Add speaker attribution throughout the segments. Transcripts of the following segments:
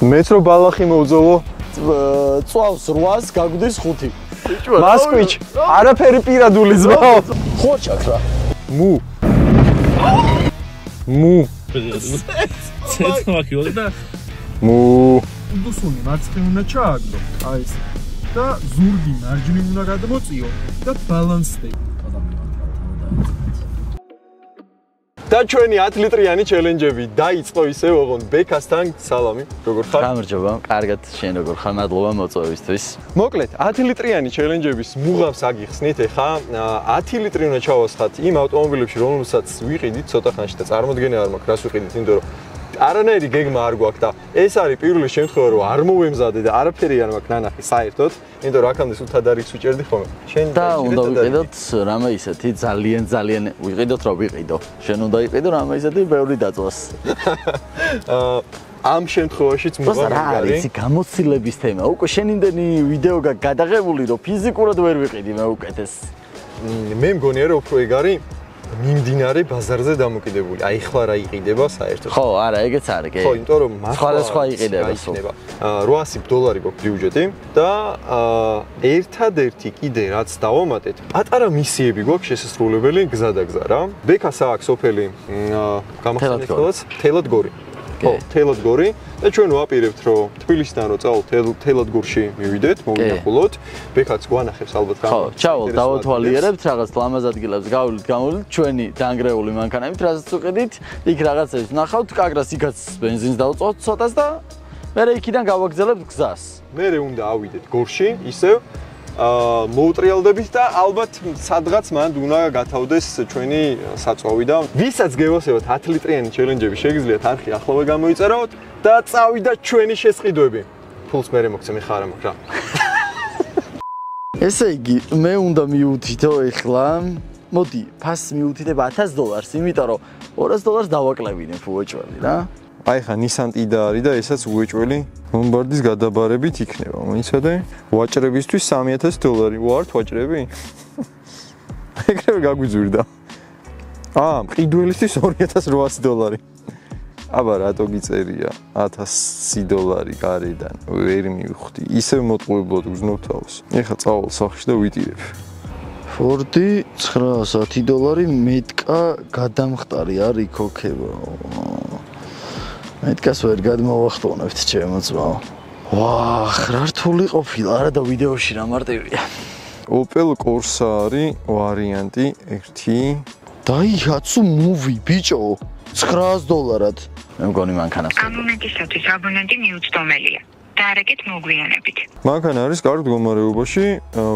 Speaker 1: მეც რო ბალახი მოვძოვო
Speaker 2: წვავს 800 გაგვდის 5
Speaker 1: მასკვიჩ არაფერი პირადული ზმაო
Speaker 2: ხო ჩაქრა
Speaker 1: მუ
Speaker 3: ცეცხლაკი და
Speaker 1: მუ
Speaker 4: უდუსუნი მარცხნივ უნდა ჩააგდო აი ეს და ზურგი მარჯვნივ უნდა გადმოწიო და ბალანსდე
Speaker 1: და ჩვენი 10 ლიტრიანი ჩელენჯები დაიწყო ისევ ოღონდ ბექასთან სალამი როგორ ხარ?
Speaker 2: გამარჯობა, კარგად შენ როგორ ხარ? მადლობა მოწვევისთვის.
Speaker 1: მოკლედ 10 ლიტრიანი ჩელენჯების მუღავს აგიხსნით ეხა 10 ლიტრი უნდა ჩავასხათ იმ ავტომობილებში რომელსაც ვიყიდით ცოტა ხანში და წარმოდგენა არ მაქვს რას ვიყიდით იმიტომ რომ არანაირი გეგმა არ გვაქვს და ეს არის პირველი შემთხვევა რომ არ მოვემზადე და არაფერი არ მაქვს ნანახი საერთოდ იმიტომ რომ აქამდე სულ თადარიგს ვიჭერდი ხოლმე შენ
Speaker 2: და უნდა ვიყიდოთ რამე ისეთი ძალიან ვიყიდოთ რა ვიყიდო შენ უნდა იყიდო რამე ისეთი ბევრი დაწვას
Speaker 1: ამ შემთხვევაშიც
Speaker 2: მოგვარი არის გამოცდილების თემა უკვე შენინდენი ვიდეო გადაღებული რომ ფიზიკურად ვერ ვიყიდი მე უკეთეს
Speaker 1: მე მგონია რომ უფრო ეგ არის მიმდინარე ბაზარზე დამოკიდებული. აი ხლა რა იყიდება საერთოდ.
Speaker 2: ხო, არა, ეგეც არის, კი.
Speaker 1: ხო, იმიტომ რომ
Speaker 2: სხვა იყიდება სულ.
Speaker 1: $800 გვაქვს ბიუჯეტი და ერთადერთი კიდე რაც დავამატეთ, პატარა მისიები გვაქვს შესასრულებელი გზადაგზა რა. ბექას აქვს სოფელი გამახსენებელად თელადგორი. ხო, თელადგორი და ჩვენ ვაპირებთ რომ თბილისიდან რო წავალთ თელადგორში მივიდეთ, მოვინახულოთ. ბექაც გვანახებს ალბათ
Speaker 2: რა. ხო, ჩავალთ, დავათვალიერებთ რაღაც ლამაზ ადგილებს, გავავლით ჩვენი დაანგრეული მანქანებით, რასაც უყიდით, იქ რაღაცებს ვნახავთ, კაგრას იქაც ბენზინს დავუწყოთ ცოტას და მერე იქიდან გავაგზავნებთ გზას. მერე
Speaker 1: უნდა ავიდეთ გორში, ისევ მოუტრიალდებით და ალბათ სადღაც მანდ უნდა გათავდეს ჩვენი საწვავი და ვისაც გევასებათ 10 ლიტრიანი ჩელენჯები შეგიძლიათ არხი ახლავე გამოიწეროთ და წავიდეთ ჩვენი შესყიდვები. ფულს მერე მოგცემ ხა არა მაგრამ.
Speaker 2: ესე იგი, მე უნდა მივუთითო ეხლა. მოდი, ფასს მივუთითებ $1000, იმიტომ რომ $200 დავაკლებინებ უეჭველი რა.
Speaker 1: აი ხა Nissan Tida არის და ესაც უეჭველი ლომბარდის გადაბარებით იქნება. მოიცადე? ვაჭრებისთვის $3000 ვართ ვაჭრები? ეგრევე გაგვიძვირდა. მყიდველისთვის $2800. აბა რატო გიწერია $1000 გარედან ვერ მივხვდი. ისევ მოტყუებლად გზნობ თავს. ეხლა წავალ სახლში და ვიტირებ.
Speaker 2: Fordi $910 მეტკა გადამხტარი არის ქოქება. მეტკას ვერ გადმოვახტოვნებთ ჩემო ძმაო. ვახ, რა რთული ყოფილა, არა და ვიდეოში რა მარტივია.
Speaker 1: Opel Corsa არის ვარიანტი 1.
Speaker 2: Daihatsu Move ბიჭო, $900-ად. მე მგონი მანქანას.
Speaker 5: ამ მომენტისათვის აბონენტი მიუწვდომელია. დაარეკეთ მოგვიანებით.
Speaker 1: მანქანა არის კარგ მდგომარეობაში,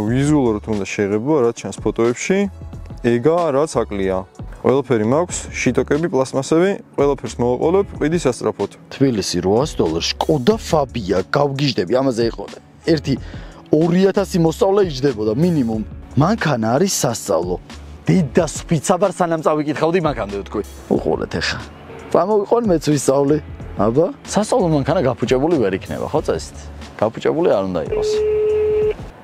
Speaker 1: ვიზუალურად უნდა შეღებო, რაც ჩანს ფოტოებში. ეგა რაც აკლია. ყველაფერი მაქვს, შიტოკები, პლასმასები, ყველაფერს მოვაყოლებ, ყიდი სასწრაფოდ.
Speaker 2: თბილისი $800, Skoda Fabia, გავგიჟდები, ამაზე იყო. 2000 მოსწავლე იჯდებოდა მინიმუმ. მანქანა არის სასწავლო. დიდა სპიცაბარ სანამ წავიკითხავდი მანქამდე ვთქვი. უყურეთ ახლა. წამოვიყვან მეც ვისწავლე. აბა, სასწავლო მანქანა გაფუჭებული ვერ იქნება, ხო წესით? გაფუჭებული არ უნდა იყოს.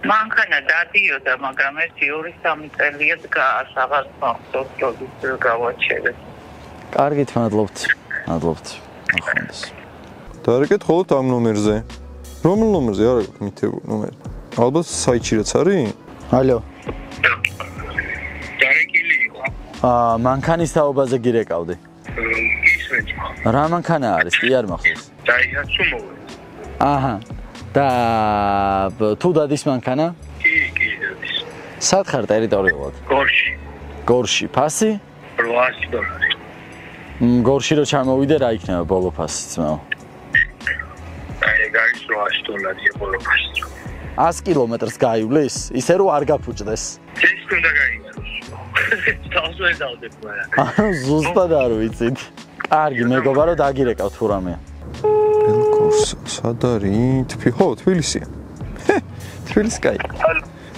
Speaker 5: მანქანა დადიოდა, მაგრამ ეს 2-3 წელია აღარ მახსოვს რომ გავაჩერეთ.
Speaker 2: კარგით, მადლობთ. ახონდეს.
Speaker 1: დაარეკეთ ხოლოდ ამ ნომერზე. რომელ ნომერზე არა გაქვს მითებული ნომერი? ალბათ საიტში რაც არის?
Speaker 2: ალო.
Speaker 5: დარეკილი იყო.
Speaker 2: მანქანის თაობაზე გირეკავდი. რა მანქანა არის? კი არ მახსოვს.
Speaker 5: Daihatsu Move.
Speaker 2: აჰა. და თუ დადის მანქანა?
Speaker 5: კი, დადის.
Speaker 2: სად ხარ ტერიტორიულად? გორში. ფასი?
Speaker 5: $800.
Speaker 2: გორში რო ჩამოვიდე რა იქნება ბოლო ფასი ძმაო?
Speaker 5: ეგ არის $800 ბოლო ფასი.
Speaker 2: 100 კილომეტრს გაივლის, ისე რომ არ გაფუჭდეს.
Speaker 5: ეს უნდა გაიგოს. თავს ვერ დავდებ მაგრამ.
Speaker 2: ზუსტად არ ვიცით. კარგი, მეგობარო დაგირეკავ თუ რამე.
Speaker 1: Corsa, სად არის? ხო, თბილისია. თბილისი კაი.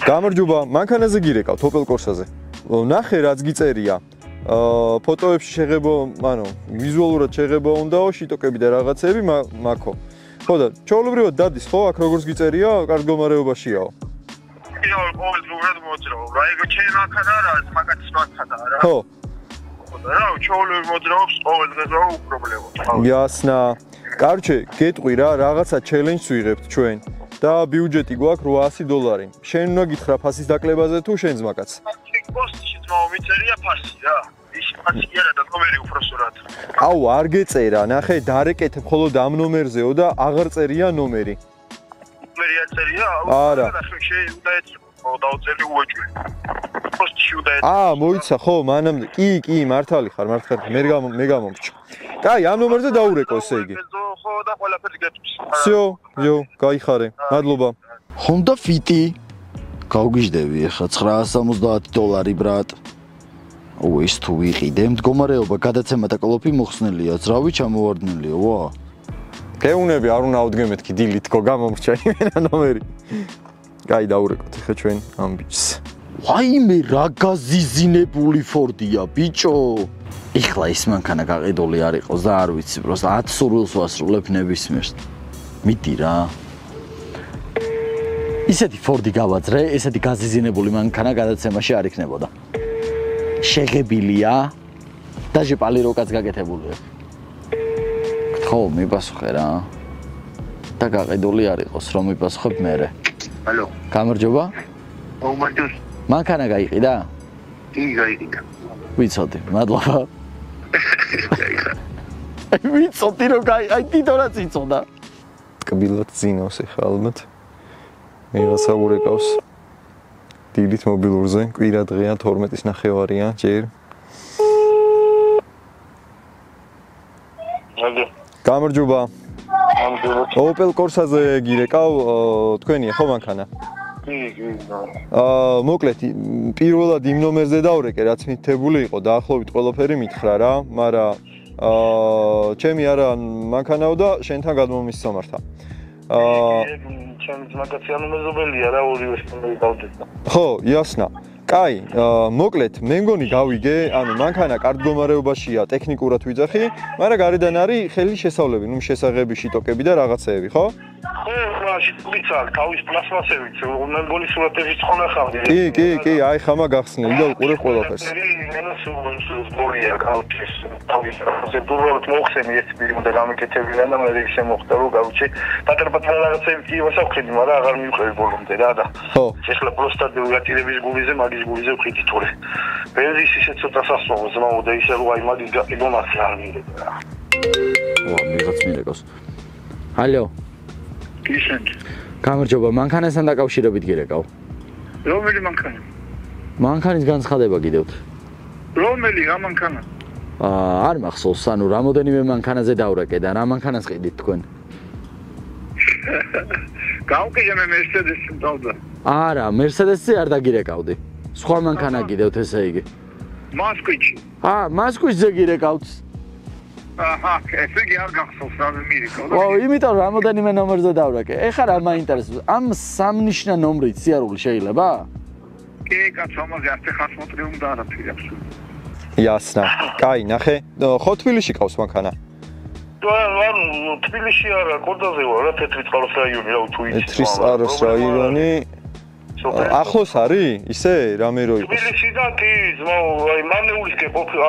Speaker 1: გამარჯობა, მანქანაზე გირეკავთ Opel Corsa-ზე. ნახე რაც გიწერია. ფოტოებში შეღებო, ანუ ვიზუალურად შეღებო უნდაო, შიტოკები და რაღაცები მაქო. ხო და ჩაოლებრივად დადის ხო, აქ როგორც გიწერია, კარგ მდგომარეობაშიაო.
Speaker 5: ყოველდღურად მოძრაობ. რა ეგ ჩემი მანქანა არა, მაგათი მანქანა არა.
Speaker 1: ხო.
Speaker 5: რა ჩაოლებრივად მოძრაობს ყოველდღე რა უპრობლემო.
Speaker 1: Ясно. კარჩე, გეტყვი რა, რაღაცა ჩელენჯს ვიღებთ ჩვენ და ბიუჯეტი გვაქვს $800. შენ უნდა გითხრა ფასის დაკლებაზე თუ შენ ძმაკაც?
Speaker 5: პოსტში ძმაო მიწერია ფასი რა. ის ფასი არა და ნომერი უფრო სწორად.
Speaker 1: აუ, არ გეწერა, ნახე, დარეკეთებ მხოლოდ ამ ნომერზეო და აღარ წერია ნომერი.
Speaker 5: ნომერი აწერია?
Speaker 1: არა.
Speaker 5: შეიძლება ეცნო დაუწერი უეჭვი. პოსტში უნდა
Speaker 1: მოიცა ხო, მანამდე. კი, მართალი ხარ, მე გამომრჩა. კაი, ამ ნომერზე დაურეკო ესე იგი.
Speaker 5: ხო და ყველაფერი გეტყვის.
Speaker 1: всё, გაიხარე. მადლობა.
Speaker 2: Honda Fit გავგიჟდები ახლა $970 ბრატ. ის თუ ვიყიდე, მდგომარეობა გადაცემა და კლოპი მოხსნელია, ძრავი ჩამოვარდნილია, ვა.
Speaker 1: გეუნები არ უნდა ავდგემეთკი დილით გო გამომრჩა იმენა ნომერი. კაი, დაურეკოთ ახლა ჩვენ ამ ბიჭს.
Speaker 2: ვაიმე რა გაზიზინებული ფორდია, ბიჭო. ეხლა ის მანქანა გაყიდული არ იყოს და არ ვიცი, პროსტა 10 სურვილს ვასრულებ ნებისმიერს. მიდი რა. ისეთი ფორდი გავაძრე, ესეთი გაზიზინებული მანქანა გადაცემაში არ იქნებოდა. შეღებილია და ჟეპალიროკაც გაკეთებულია. ხო, მიპასუხე რა. და გაყიდული არ იყოს, რომ მიპასუხებ მერე.
Speaker 5: ალო.
Speaker 2: გამარჯობა?
Speaker 5: მომარჯოს.
Speaker 2: მანქანა გაიყიდა?
Speaker 5: კი, გაიყიდა.
Speaker 2: ვიცოდი, მადლობა. ვიცოდი რომ აი თვითონაც იწოდა.
Speaker 1: კბილად ძინავს ახლა ალბათ. მიღაცა ურეკავს. დილით მობილურზე, კვირა დღეა 12:09 ჯერ.
Speaker 5: ალო.
Speaker 1: გამარჯობა.
Speaker 5: ამჯერად.
Speaker 1: Opel Corsa-ზე გირეკავ თქვენია ხო მანქანა?
Speaker 5: კი.
Speaker 1: მოკლედ პირველად იმ ნომერზე დავრეკე, რაც მითითებული იყო, დაახლოებით ყველაფერი მითხრა რა, მაგრამ ჩემი არა მანქანაო და შენთან გადმომისამართა.
Speaker 5: ჩემს მაგაციან მეზობელია რა ორივე შემოი გავდესა.
Speaker 1: ხო, იასნა. კაი, მოკლედ მე მგონი გავიგე, ანუ მანქანა კარგ მდგომარეობაშია, ტექნიკურად ვიძახი, მაგრამ გარედან არის ხელი შესავლები, ნუ შესაღები, შიტოკები და რაღაცეები, ხო?
Speaker 5: ხო, მაშინ ვიცარ, თავის პლასმასებით, მე მგონი სურათებიც ხონახავდი.
Speaker 1: კი, აი ხამა გახსნილი და უყურებ ყველაფერს.
Speaker 5: ენას გორია გავჩეს. თავის პროცედურულად მოხსენი ეს პირი და გამიკეთებინა და მე ისე მოხდა რომ გავჩე. პატარ-პატარა რაღაცები კი ვასაუბრდი, მაგრამ აღარ მივყევი ბოლომდე რა და.
Speaker 1: ხო.
Speaker 5: ეხლა პროსტა დეურატირების გულიზე მაგის გულიზე ვხიდი თორე. ბენზის ისე ცოტა სასწავლო ზმაო და ისე რომ აი მაგის გაყიდონაც არ მივიდა.
Speaker 2: ვა, მიღაც მირეკოს. ალო.
Speaker 5: ისენ.
Speaker 2: გამარჯობა, მანქანასთან დაკავშირებით გირეკავ.
Speaker 5: რომელი მანქანა?
Speaker 2: მანქანის განცხადება გიდევთ.
Speaker 5: რომელი რა მანქანა?
Speaker 2: არ მახსოვს, ანუ რამოდენიმე მანქანაზე დავრეკე და რა მანქანას ყიდით თქვენ?
Speaker 5: გავყიდე მე Mercedes-ს დავდა.
Speaker 2: არა, Mercedes-ი არ დაგირეკავდი. სხვა მანქანა გიდევთ ესე იგი.
Speaker 5: Moskvich.
Speaker 2: Moskvich-ზე გირეკავთ.
Speaker 5: აჰა, ესე იგი არ გახსოვს რა მირეკავ.
Speaker 2: იმიტომ რამოდენიმე ნომერზე დავრეკე. ეხლა რა მაინტერესებს? ამ სამნიშნა ნომრით სიარული შეიძლება?
Speaker 5: კი, კაცო, ამაზე 100 უნდა არაფერი აქვს.
Speaker 1: იასნა. კაი, ნახე. ხო თბილისში ყავს მანქანა?
Speaker 5: ანუ თბილისში არა, კოდაზე ვარ რა, თეთრი წყაროს რაიონი რა თუ იცი.
Speaker 1: თეთრი წყაროს რაიონი. ახლოს არის? ისე რამე რო იყოს.
Speaker 5: თბილისიდან კი, ზმაო, აი მანეულისკენ ყოფილი.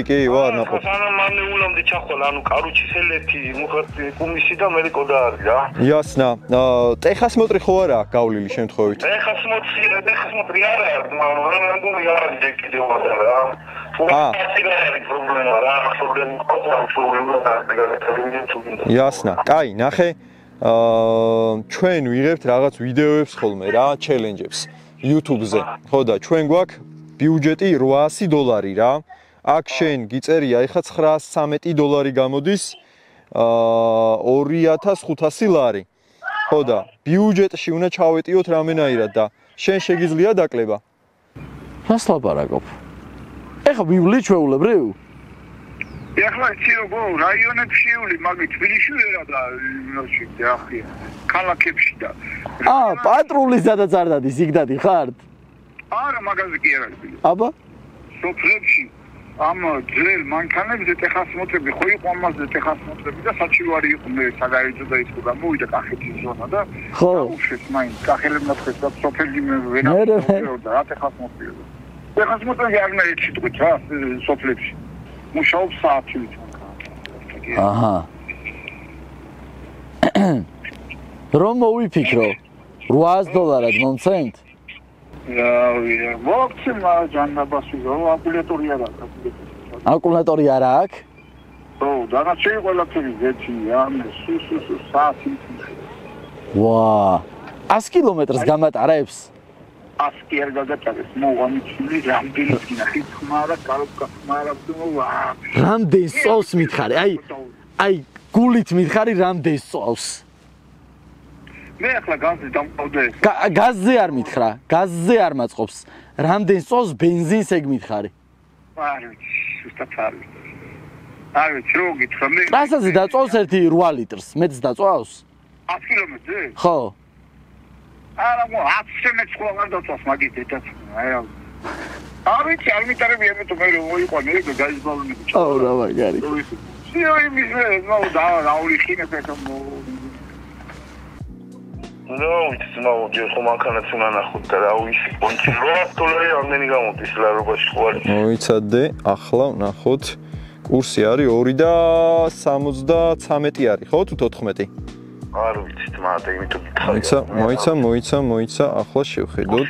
Speaker 1: კი, ვარ ნახო.
Speaker 5: ანუ მანეულამდე ჩახვალ, ანუ კარუჩი სელეთი, მუხატი, კუმისი და მე კოდა არის რა.
Speaker 1: იასნა. ტეხას მოტრი ხო არა გავლილი შემთხვევით?
Speaker 5: ტეხას მოტრი არა, მაგრამ გული არის კიდევ რა.
Speaker 1: იასნა. კაი, ნახე. ჩვენ ვიღებთ რაღაც ვიდეოებს ხოლმე რა, ჩელენჯებს YouTube-ზე. ხო და ჩვენ გვაქვს ბიუჯეტი $800 რა. აქ შენ გიწერია, ეხლა $913 გამოდის 2500 ლარი. ხო და ბიუჯეტში უნდა ჩავეტიოთ რამენაირად და შენ შეგიძლია დაკლება?
Speaker 2: რას ლაპარაკობ? ეხლა ვივლი ჩვეულებრივ?
Speaker 5: ეხლა იცი როგორ რაიონებში ვივლი, მაგით თბილისში ვერა და ნოში ახია. ქალაქებში და.
Speaker 2: პატრულის სადაც არ დადის, იქ დადი ხართ?
Speaker 5: არა, მაგაზე კი არ არის.
Speaker 2: აბა?
Speaker 5: სოფლებში ამ ძველ მანქანებზე ტეხასმოწები ხო იყო ამაზე ტეხასმოწები და საჩივარი იყო მე საგარეჯო და ის და მოვიდა კახეთის ზონა და უშვეს მაინც კახელებმა თქვეს და სოფელი ვენახო და რა ტეხასმოწები. ტეხასმოწები არ მეცი თქვით რა სოფლებში. მუშაობს საათივით.
Speaker 2: აჰა. რომ მოვიფიქრო $800 მომცემთ?
Speaker 5: მოგცემ ჯანდაბასი რომ აკუმულატორი არ აქვს.
Speaker 2: აკუმულატორი არ აქვს?
Speaker 5: ო, დანარჩენი ყველაფერი ზეთია, სუ საათი.
Speaker 2: ვა, 100 კილომეტრს გამატარებს?
Speaker 5: 100 კი არ გაგატარებს, მოვამიჩნი რამდენი გინახი ხმარა, ხმარა ვა.
Speaker 2: რამდენ სწავს მითხარი? აი გულით მითხარი რამდენ სწავს?
Speaker 5: მე ახლა გაზზე დამყავდე.
Speaker 2: გაზზე არ მითხრა, გაზზე არ მაწყობს. რამდენ სწავს ბენზინს ეგ მითხარი?
Speaker 5: არ ვიცი, ზუსტად არ ვიცი. არ ვიცი, რო გითხრა მე.
Speaker 2: ტრასაზე დაწვავს ერთი 8 ლიტრს, მეც დაწვავს?
Speaker 5: 100 კილომეტრზე?
Speaker 2: ხო.
Speaker 5: არა, 100 მეც ხო არ დაწვავს მაგით ერთად. არ ვიცი, არ მიტარები ამიტომ მე რო მოიყვანე ეგ გაიზბალუნები.
Speaker 2: აუ რა მაგარი.
Speaker 5: სიო იმის მე რაული ხინებ ეთომ
Speaker 3: No, it's not just ხომანქანაც უნდა ნახოთ და რა ვიცი, პონჩი რა დოლარი რამდენი გამოდის ლარობაში ხوارი.
Speaker 1: მოიცადე, ახლა ვნახოთ. კურსი არის 2.73 არის, ხო თუ 14?
Speaker 3: არ ვიცი, თმადა, იმიტომ გითხარი.
Speaker 1: მოიცა, ახლა შევხედოთ.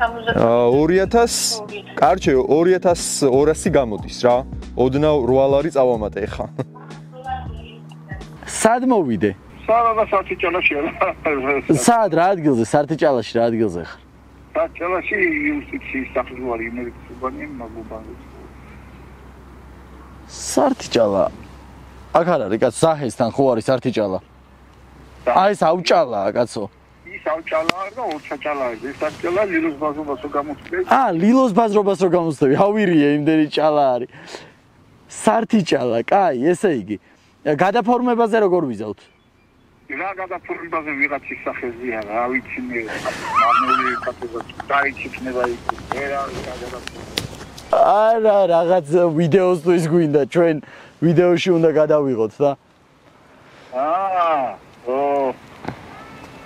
Speaker 1: 2000, კარჩე 2200 გამოდის რა. ოდნავ 8 ლარი წავამატე ხა.
Speaker 2: სად მოვიდე?
Speaker 5: სარადა სარტიჭალაში არა.
Speaker 2: სად რა ადგილზე? სარტიჭალაში რა ადგილზე ხარ?
Speaker 5: სარტიჭალაში იუსტიციის საფუძვარი იმერიცუბანი მაგუბანი.
Speaker 2: სარტიჭალა. აქ არ არის კაც ზაჰესთან ხო არის სარტიჭალა? აი ეს აუჭალაა კაცო.
Speaker 5: ის აუჭალაა და ორჩაჭალაა. ეს სარტიჭალა ლილოს ბაზრობას რო გამოწვევ.
Speaker 2: ლილოს ბაზრობას რო გამოწვევი. ავირია იმდენი ჭალა არის. სარტიჭალა, კაი, ესე იგი. გადაფორმებაზე როგორ ვიზავთ?
Speaker 5: რა გადაფორმებაზე ვიღაცის სახეზეა, რა ვიცი მე. მამული კატეგორია დაიჩიქნება იქ. რა
Speaker 2: არა, რაღაც ვიდეოსთვის გვინდა, ჩვენ ვიდეოში უნდა გადავიღოთ და.
Speaker 5: ო.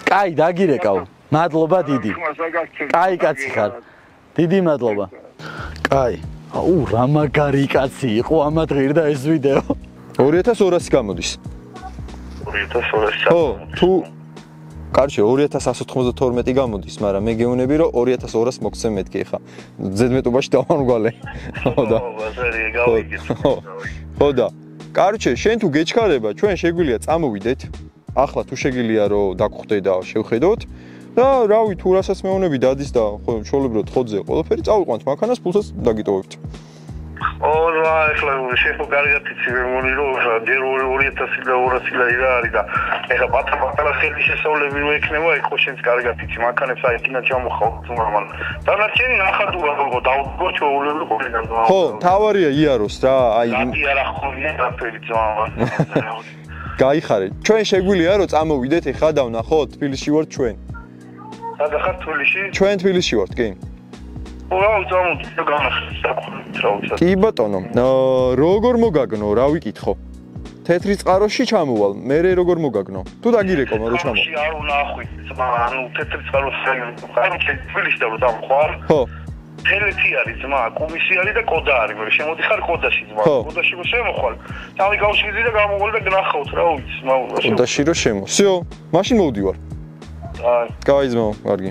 Speaker 2: კაი, დაგირეკავ. მადლობა დიდი. კაი კაცი ხარ. დიდი მადლობა. კაი. აუ, რა მაგარი კაცი იყო ამათ ღირდა ეს ვიდეო.
Speaker 1: 2200 გამოდის.
Speaker 3: 2200.
Speaker 1: ხო, თუ კარჩე 2192 გამოდის, მაგრამ მე გეუბნები რომ 2200 მოგცემ მეთქი ხა. ზედმეტობაში დავამრგვალე. ხო და. ხო და. კარჩე, შენ თუ გეჩქარება, ჩვენ შეგვიძლია წამოვიდეთ. ახლა თუ შეგიძლია რომ დაგხვდე და შევხედოთ და რავი თუ რასაც მეუბნები დადის და ხო შოლებროთ ხოძე ყველაფერი წავიყვანთ მანქანას ფულსაც დაგიტოვებთ.
Speaker 3: ოლა ახლა შეხო კარგად იცი მე მგონი რომ ჯერ 2000 და 200 ლარი რა არის და ეხლა პატარა ხელი შესავლები რო ექნება იქ ხო შენც კარგად იცი მანქანებს აი კიდე ჩამოხავთ მაგრამ დანარჩენი ნახატურა როგორ დავდგო ჩაულები ყოველდღე
Speaker 1: ხო თავარია იაროს რა აი
Speaker 3: რადი არა ხოლმე დაფერი ძმა
Speaker 1: გაიხარე ჩვენ შეგვიძლია რომ წამოვიდეთ ეხლა და ვნახოთ თბილისში ვართ ჩვენ
Speaker 3: სადა ხარ თბილისში
Speaker 1: ჩვენ თბილისში ვართ კი კი ბატონო, როგორ მოგაგნო, რა ვიკითხო? თეთრი წყაროში ჩამოვალ, მე როგორ მოგაგნო? თუ დაგირეკო, მაგრამ რომ ჩამოვალ.
Speaker 3: არ ვნახვი, ანუ თეთრი წყაროში ხარ, თბილისში და რომ დამხვალ.
Speaker 1: ხო.
Speaker 3: თელეთი არის ძმა, კომისი არის და კოდა არის, მე შემოდიხარ კოდაში ძმა, კოდაში რო შემოხვალ. თავი გავშიძი და გამოვალ და გნახავთ რა ვიცი, ძმა.
Speaker 1: კოდაში რო შემო. всё, მაშინ მოვდივარ.
Speaker 3: აი.
Speaker 1: კაი ძმა, კარგი.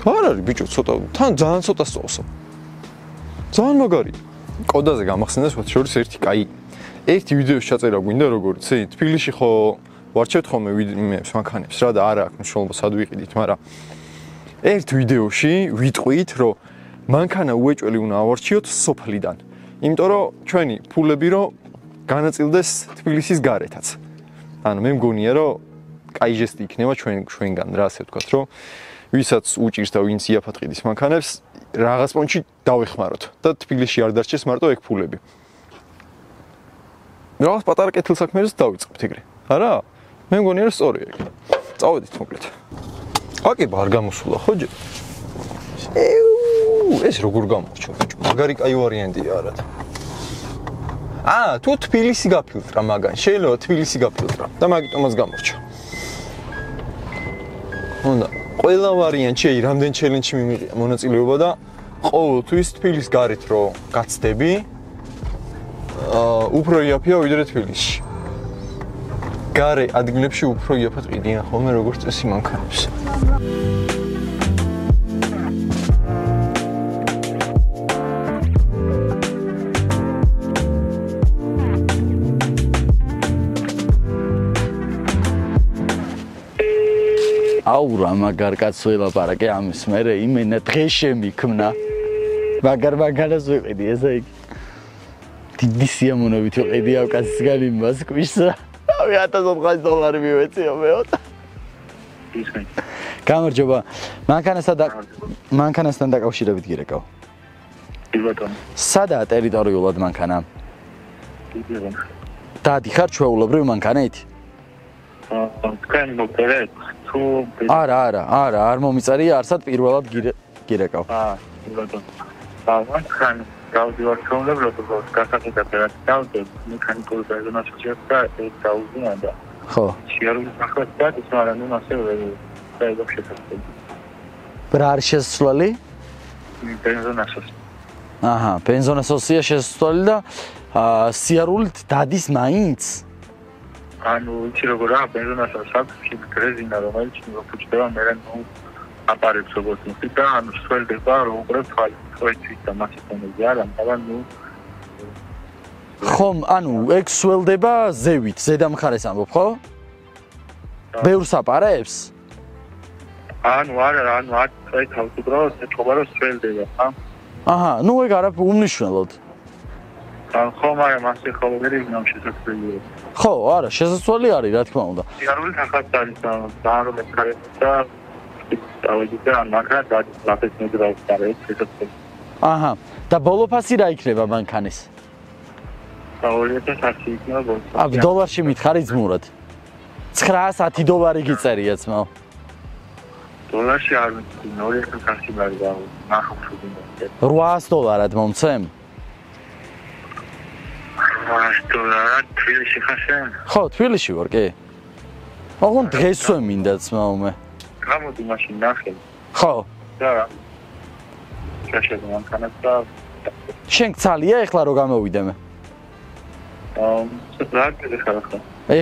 Speaker 1: არ არის ბიჭო ცოტა თან ძალიან ცოტა სწავსო ძალიან მაგარი კოდაზე გამახსენდა სხვა შორის ერთი ვიდეოს ჩაწერა გვინდა როგორც თბილისში ხო ვარჩევთ ხოლმე მანქანებს რა და არა აქვს მნიშვნელობა სად ვიყიდით მაგრამ ერთ ვიდეოში ვიტყვით რომ მანქანა უეჭველი უნდა ავარჩიოთ სოფლიდან იმიტომ რომ ჩვენი ფულები რომ განაწილდეს თბილისის გარეთაც ანუ მე მგონია რომ კაი ჟესტი იქნება ჩვენგან რა ასე ვთქვათ რომ ვისაც უჭირს და ვინც იაფათყიდის მანქანებს რაღაც პონჩი დავეხმაროთ და თბილისში არ დარჩეს მარტო ეგ ფულები. რაღაც პატარა კეთილსაქმეებს დავიწყებთ ეგრე. არა? მე მგონია რომ სწორია ეგ. წავედით მოკლედ. აკება არ გამოსულა ხო ჯერ? ეს როგორ გამორჩა ბიჭო? მაგარი კაი ვარიანტია არა. თუ თბილისი გაფილტრა მაგან, შეიძლება თბილისი გაფილტრა და მაგიტომაც გამორჩა. უნდა ყველა ვარიანტი რამდენ ჩელენჯი მიმიღია მონაწილეობა და ყოველთვის თბილის გარეთ რო გაცდები უფრო იაფია ვიდრე თბილისში. გარე ადგილებში უფრო იაფად ყიდიან ხოლმე როგორც წესი მანქანებს.
Speaker 2: აურა მაგარ კაცს ველაპარაკე ამის მერე იმენა დღეს შემიქმნა მაგარ მანქანას ვიყიდი ესე იგი დიდი სიამოვნებით ვიყიდი ამ კაცისგან იმას კვიშსა ავი $1000 მივეციო მეოთა გამარჯობა მანქანასთან დაკავშირებით გირეკავ სადაა ტერიტორიულად მანქანა დადი ხარ ჩვეულებრივ მანქანით
Speaker 5: თქვენ მოგწერეთ თუ
Speaker 2: არა არ მომიწერია არსად პირველად გირეკავ
Speaker 5: მანქან გავდივარ ჩვეულებრივ გასაკეთებ რაც დავდებ მექანიკური პერსონაჟებს და ეს დაუზიანდა
Speaker 2: ხო
Speaker 5: შეარული ახლა დადის მაგრამ ნუ ასევე დაიწყო შეთანხმება
Speaker 2: რა არის შესასვლელი
Speaker 5: პენზონასოს
Speaker 2: აჰა პენზონასოსია შესასვლელი და სიარულით დადის მაინც
Speaker 5: ანუ იცი როგორა პენზონასოს აქვს გრეზინა რომელიც მოფუჭდება მე ნუ აპარებს როგორც ის და ანუ სველდება რომ უყურებ თვალით და მასიტონები არა მაგრამ ნუ
Speaker 2: ხომ ანუ ეგ სველდება ზევით ზედა მხარეს ამბობ ხო ბევრს აპარებს
Speaker 5: ანუ არა ანუ აქ ავტოდროს ეთქობა რომ სველდება ხა
Speaker 2: აჰა ნუ ეგ არა უმნიშვნელოდ
Speaker 5: ან ხო მაგრამ ასე ხო ვერ იქნება შესაძლებელია
Speaker 2: ხო არა შესაძლებელი არის რა თქმა უნდა
Speaker 5: სიარული ახაც არის და რომ ეკარებს და დავიდე ან მაგრამ დადის ნედრავს და ეს შესაძლებელი
Speaker 2: აჰა და ბოლოფასი რა იქნება მანქანის
Speaker 5: $2000 იქნება ბოლოს
Speaker 2: აბ დოლარში მითხარი ძმურად $910 გიწერია ძმაო
Speaker 5: დოლარში არ ვიცი $2000 არის და ნახავ
Speaker 2: $800 მომცემ
Speaker 5: $800 თბილისში ხარშე
Speaker 2: ხო თბილისში ვარ კი ოღონ დღესვე მინდა ძმაო მე
Speaker 5: გამოდი მაშინ ნახე
Speaker 2: ხო
Speaker 5: და შეშედ მანქანას და
Speaker 2: შენ გცალია ეხლა რო გამოვიდე მე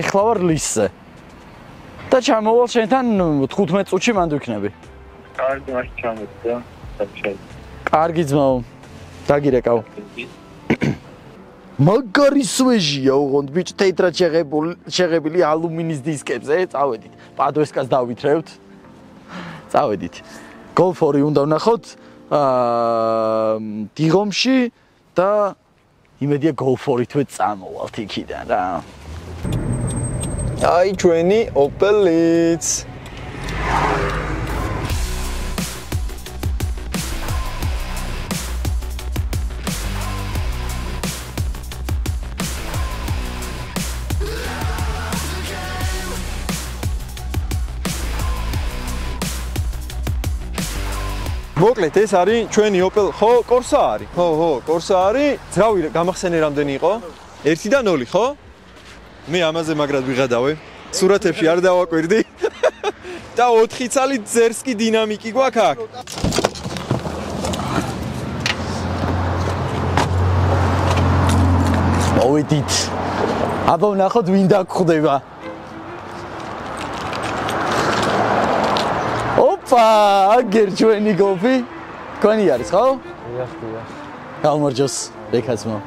Speaker 2: ეხლა ვარ ლისზე და ჩამოვალ შენთან 15 წუთში მანდ ვიქნები
Speaker 5: კარგი მაშინ ჩამოდი და
Speaker 2: კარგი ძმაო დაგირეკავ მაგარი სვეჟია ოღონდ ბიჭ თეთრად შეღებილი ალუმინის დისკებზე წავედით პადვესკას დავითრევთ წავედით Golf 4 უნდა ვნახოთ დიღომში და იმედია Golf 4 თვე წამოვალთ იქიდან რა
Speaker 1: აი ჩვენი Opel-იც მოკლედ ეს არის ჩვენი Opel ხო Corsa არის ხო Corsa არის ძრავი გამახსენე რამდენი იყო 1 და 0 ხო მე ამაზე მაგრად ვიღადავე სურათებში არ დავაკვირდი და 4 ცალი ძერსკი დინამიკი გვაქვს აქ
Speaker 2: მოვიდით აბა ვნახოთ ვინ დაგხვდება აგერ ჩვენი გოლფი თქვენი არის ხო?
Speaker 6: დიახ.
Speaker 2: გამარჯოს, რეკაცმო.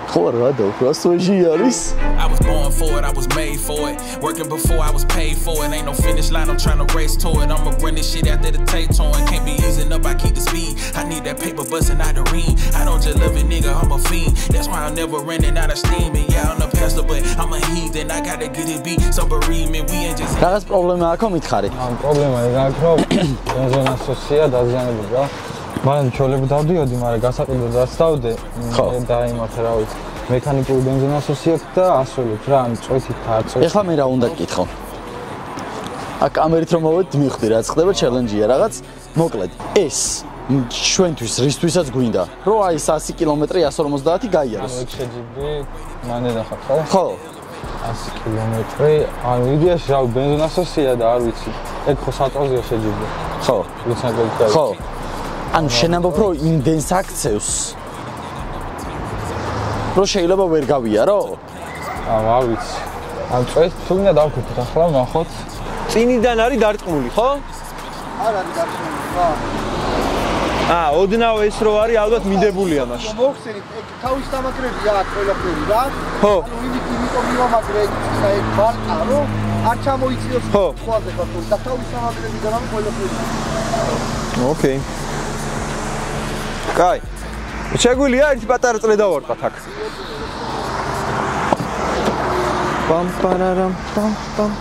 Speaker 2: ხო რა და სვეჟი არის?
Speaker 7: I was born for it, I was made for it. Working before I was paid for it. Ain't no finish line, I'm trying to race to it. I'ma run this shit after the tape torn. Can't be easing up, I keep the speed. I need that paper busting out the ring. I don't just love a nigga, I'm a fiend. That's why I'm never running out of steam. And yeah, I'm a pastor, but I'm a heathen. I gotta get it beat. Some bereavement, we ain't just.
Speaker 2: Რაღაც პრობლემა აქვს მითხარი?
Speaker 6: პრობლემა ის აქვს, რომ ბენზონასოსია დაზიანებული რა. მან ჩოლები დავდიოდი, მაგრამ გასაყიდო დასწავდე და იმათ რა ვიცი. მექანიკური ბენზონასოსი აქვს და ასრულებს რა, ან წვეთით არწევს.
Speaker 2: ეხლა მე რა უნდა გკითხო? აქ კამერით რომ მოვედი მივხვდი რა ხდება ჩელენჯია რაღაც. მოკლედ, ეს ჩვენთვის რისთვისაც გვინდა, რომ აი 100 კილომეტრი 150 გაიაროს.
Speaker 6: ეგ შეჯიბდი, მანე ნახავ ხო?
Speaker 2: ხო.
Speaker 6: 100 კილომეტრი, ანუ იდეაში რა ბენზონასოსია და არ ვიცი. ეგ ხო საწოზია შეჯიბდი.
Speaker 2: ხო.
Speaker 6: ლიცენზია.
Speaker 2: ხო. ანუ შენ ამბობ რომ იმდენს აქცევს. რომ შეიძლება ვერ გავიარო?
Speaker 6: რა ვიცი. ამ წეს თუნდა დავქეფოთ ახლა ნახოთ.
Speaker 1: წინიდან არის დარტყმული, ხო?
Speaker 2: არ არის დარტყმული, რა.
Speaker 1: ოდნავ ეს რო არის ალბათ მინდებულია მაშინ.
Speaker 2: მოხსენით, თავის დამაგრებია აქ ყველაფერი რა.
Speaker 1: ხო.
Speaker 2: ანუ იმიტომ მივამაგრე ეს მარტა რომ არ ჩამოიწიოს სხვაზე ხალხი და თავის დამაგრებიდან ამ ყველაფერი.
Speaker 1: ოკეი. კაი. შეგვიძლია ერთი პატარა წრე დავარყათ აქ. პამ პარარამ პამ პამ.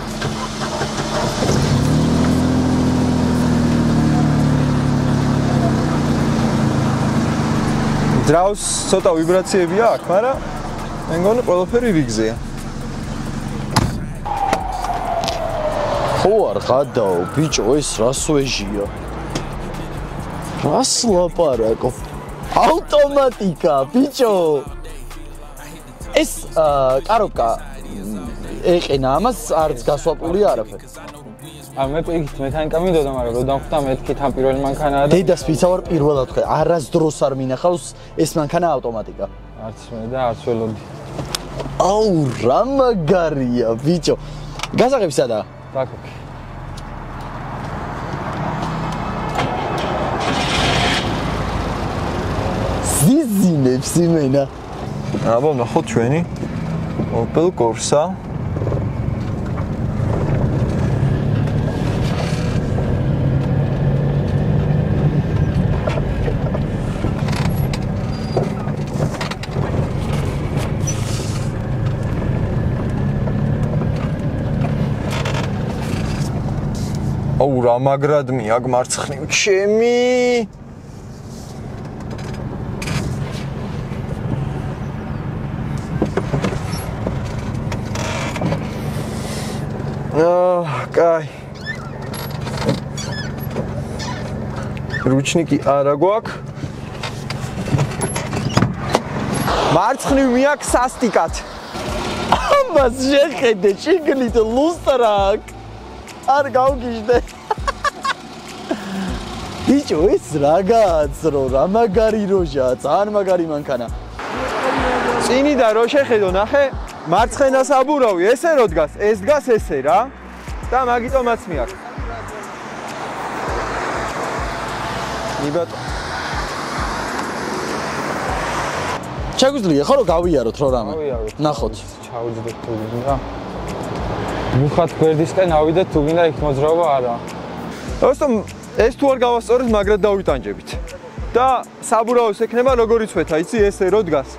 Speaker 1: დრავს ცოტა ვიბრაციებია აქ, მაგრამ მე მგონი ყველაფერი რიგზეა.
Speaker 2: ხო არ გადაო, ბიჭო, ეს რას ვეჟია? რას ლაპარაკო? ავტომატიკა, ბიჭო. ეს კაროკა ეყენა ამას არც გასვაპული არაფერი.
Speaker 6: მე პირიქით მექანიკა მინდოდა, მაგრამ რო დამხვდა მეთქით ამ პირველი მანქანაა და
Speaker 2: დედას ვიცა ვარ პირველად ხვე. არასდროს არ მინახავს ეს მანქანა ავტომატიკა.
Speaker 6: არც მე და არც ველოდი.
Speaker 2: აუ, რა მაგარია, ბიჭო. გასაღები სადა?
Speaker 6: დაკოკი.
Speaker 2: ზიზინებს იმენა.
Speaker 1: აბა, ნახოთ ჩვენი Opel Corsa. აუ რა მაგრადმი აქ მარცხნივ ჩემი კაი რუჩნიკი არა გვაქვს მარცხნივ მიაქვს სასტიკად
Speaker 2: ამას შეხედე შიგნით ლუსტრა აქვს არ გავგიჟდე. ბიჭო, ეს რაგაცრო, რა მაგარი როჟაა, ძალიან მაგარი მანქანა.
Speaker 1: წინიდან რო შეხედო, ნახე, მარცხენა საბურავი, ესე რო დგას, ეს დგას ესე რა. და მაგიტომაც მიაქვს. იბატო.
Speaker 2: შეგვიძლია ხო რომ გავიაროთ რო რამე? ნახოთ.
Speaker 6: ჩავიძდეთ თუ გინდა. მუხათ გვერდისკენ ავიდეთ თუ გინდა იქ მოძრაობა არა.
Speaker 1: ოსტომ ეს თუ არ გავასწორეთ, მაგრად დავიტანჯებით. და საბურავოს ექნება როგორიც ვეთა, იცი ესე რო დგას.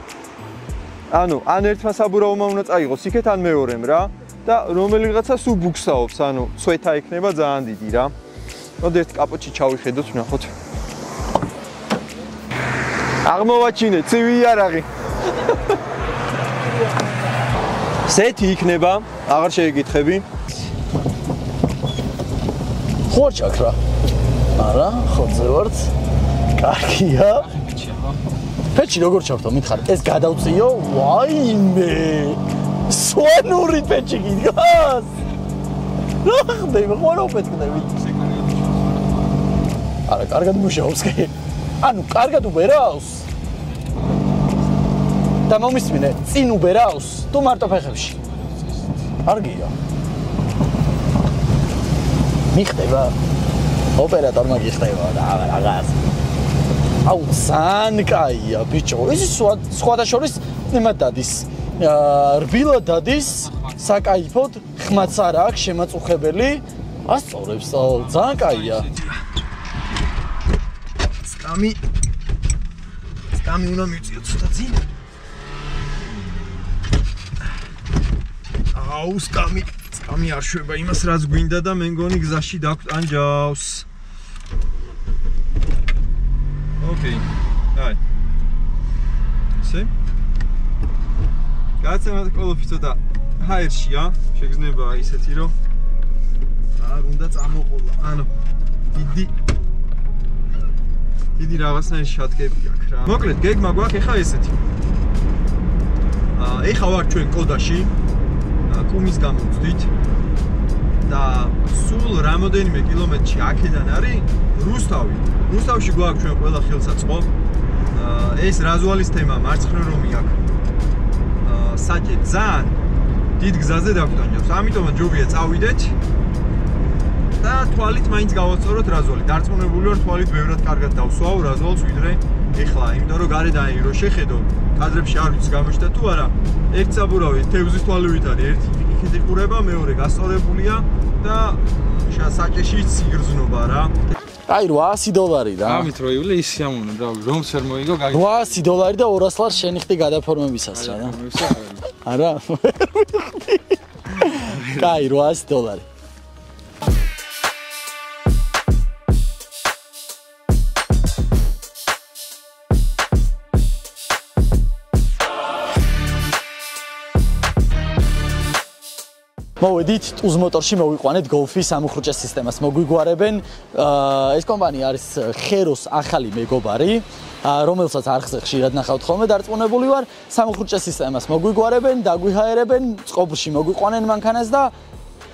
Speaker 1: ანუ ან ერთმა საბურავმა უნდა წაიღოს იქეთ ან მეორემ რა და რომელიღაცა სულ ბუქსაობს, ანუ ცვეთა ექნება ძალიან დიდი რა. მოდი ერთ კაპოტში ჩავიხედოთ, ვნახოთ. აღმოვაჩინე, ცივი იარაღი. სეთი იქნება, აღარ შეიკითხები.
Speaker 2: ხო ჩაქრა. არა, ხოძე ვართ. კარგია. ფეჩი როგორ ჩავთო, მითხარ, ეს გადავწიო? ვაიმე! სვანური ფეჩი გიდგას. რა ხდება, ხო პეთქნები? არა, კარგად მუშაობს კი. ანუ კარგად უბერავს. და მომისმინე, წინ უბერავს, თუ მარტო ფეხებში. კარგია. მიხდება. ოპერატორმა გიხდება და რაღაც. აუ, ძალიან კაია, ბიჭო. ეს სხვათა შორის იმად დადის. რბილად დადის, საკაიფოდ, ხმაც არა აქვს შემაწუხებელი. ასწორებს, ძალიან კაია. სკამი უნდა მივწიოთ ცოტა წინ.
Speaker 1: აუ, სკამი არ შვება იმას, რაც გვინდა და მე მგონი გზაში დაგვტანჯავს. ოკეი. აი. ისე. გაცემათ კოლოფი ცოტა ჰაერშია, შეგრძნება ისეთი რომ არ უნდა წამოყოლა. ანუ დიდი რაღაცნაირი შატკები აქვს რა. მოკლედ, გეგმა გვაქვს ეხა ესეთი. ეხა ვარ ჩვენ კოდაში. კუმის გამოვწვით და სულ რამოდენიმე კილომეტრში აქედან არის რუსთავი. რუსთავში გვაქვს ჩვენ ყველა ხელსაწყო. ეს რაზვალის თემა მარცხნივ რომი აქვს. საჭე ძალიან დიდ გზაზე დაგვტანჯავს. ამიტომაც ჯობია წავიდეთ და თვალით მაინც გავასწოროთ რაზვალი. დარწმუნებული ვარ თვალით ბევრად კარგად დავსვავ რაზვალს ვიდრე ეხლა, იმიტომ რომ გარედან რო შეხედო, კადრებში არ ვიცი გამოჩნდა თუ არა. ერთ საბურავი თევზის თვალივით არის, ერთი იქით იყურება, მეორე გასწორებულია და საჭეშიც იგრძნობა რა.
Speaker 2: აი $800 რა.
Speaker 6: ამით რო ივლე ის სიამოვნო რა, რომს ვერ მოიგო გაიგე.
Speaker 2: $800 და 200 ლარს შენიხდი გადაფორმებისას რა და. არა. კაი $800. მოვედით ტუზ მოტორში მოვიყვანეთ Golf-ის სამუხრუჭე სისტემას. მოგვიგვარებენ ეს კომპანია არის ხეროს ახალი მეგობარი, რომელსაც არხზე ხშირად ნახავთ ხოლმე, დარწმუნებული ვარ, სამუხრუჭე სისტემას მოგვიგვარებენ, დაგვიჰაერებენ, წყობში მოგვიყვანენ მანქანას და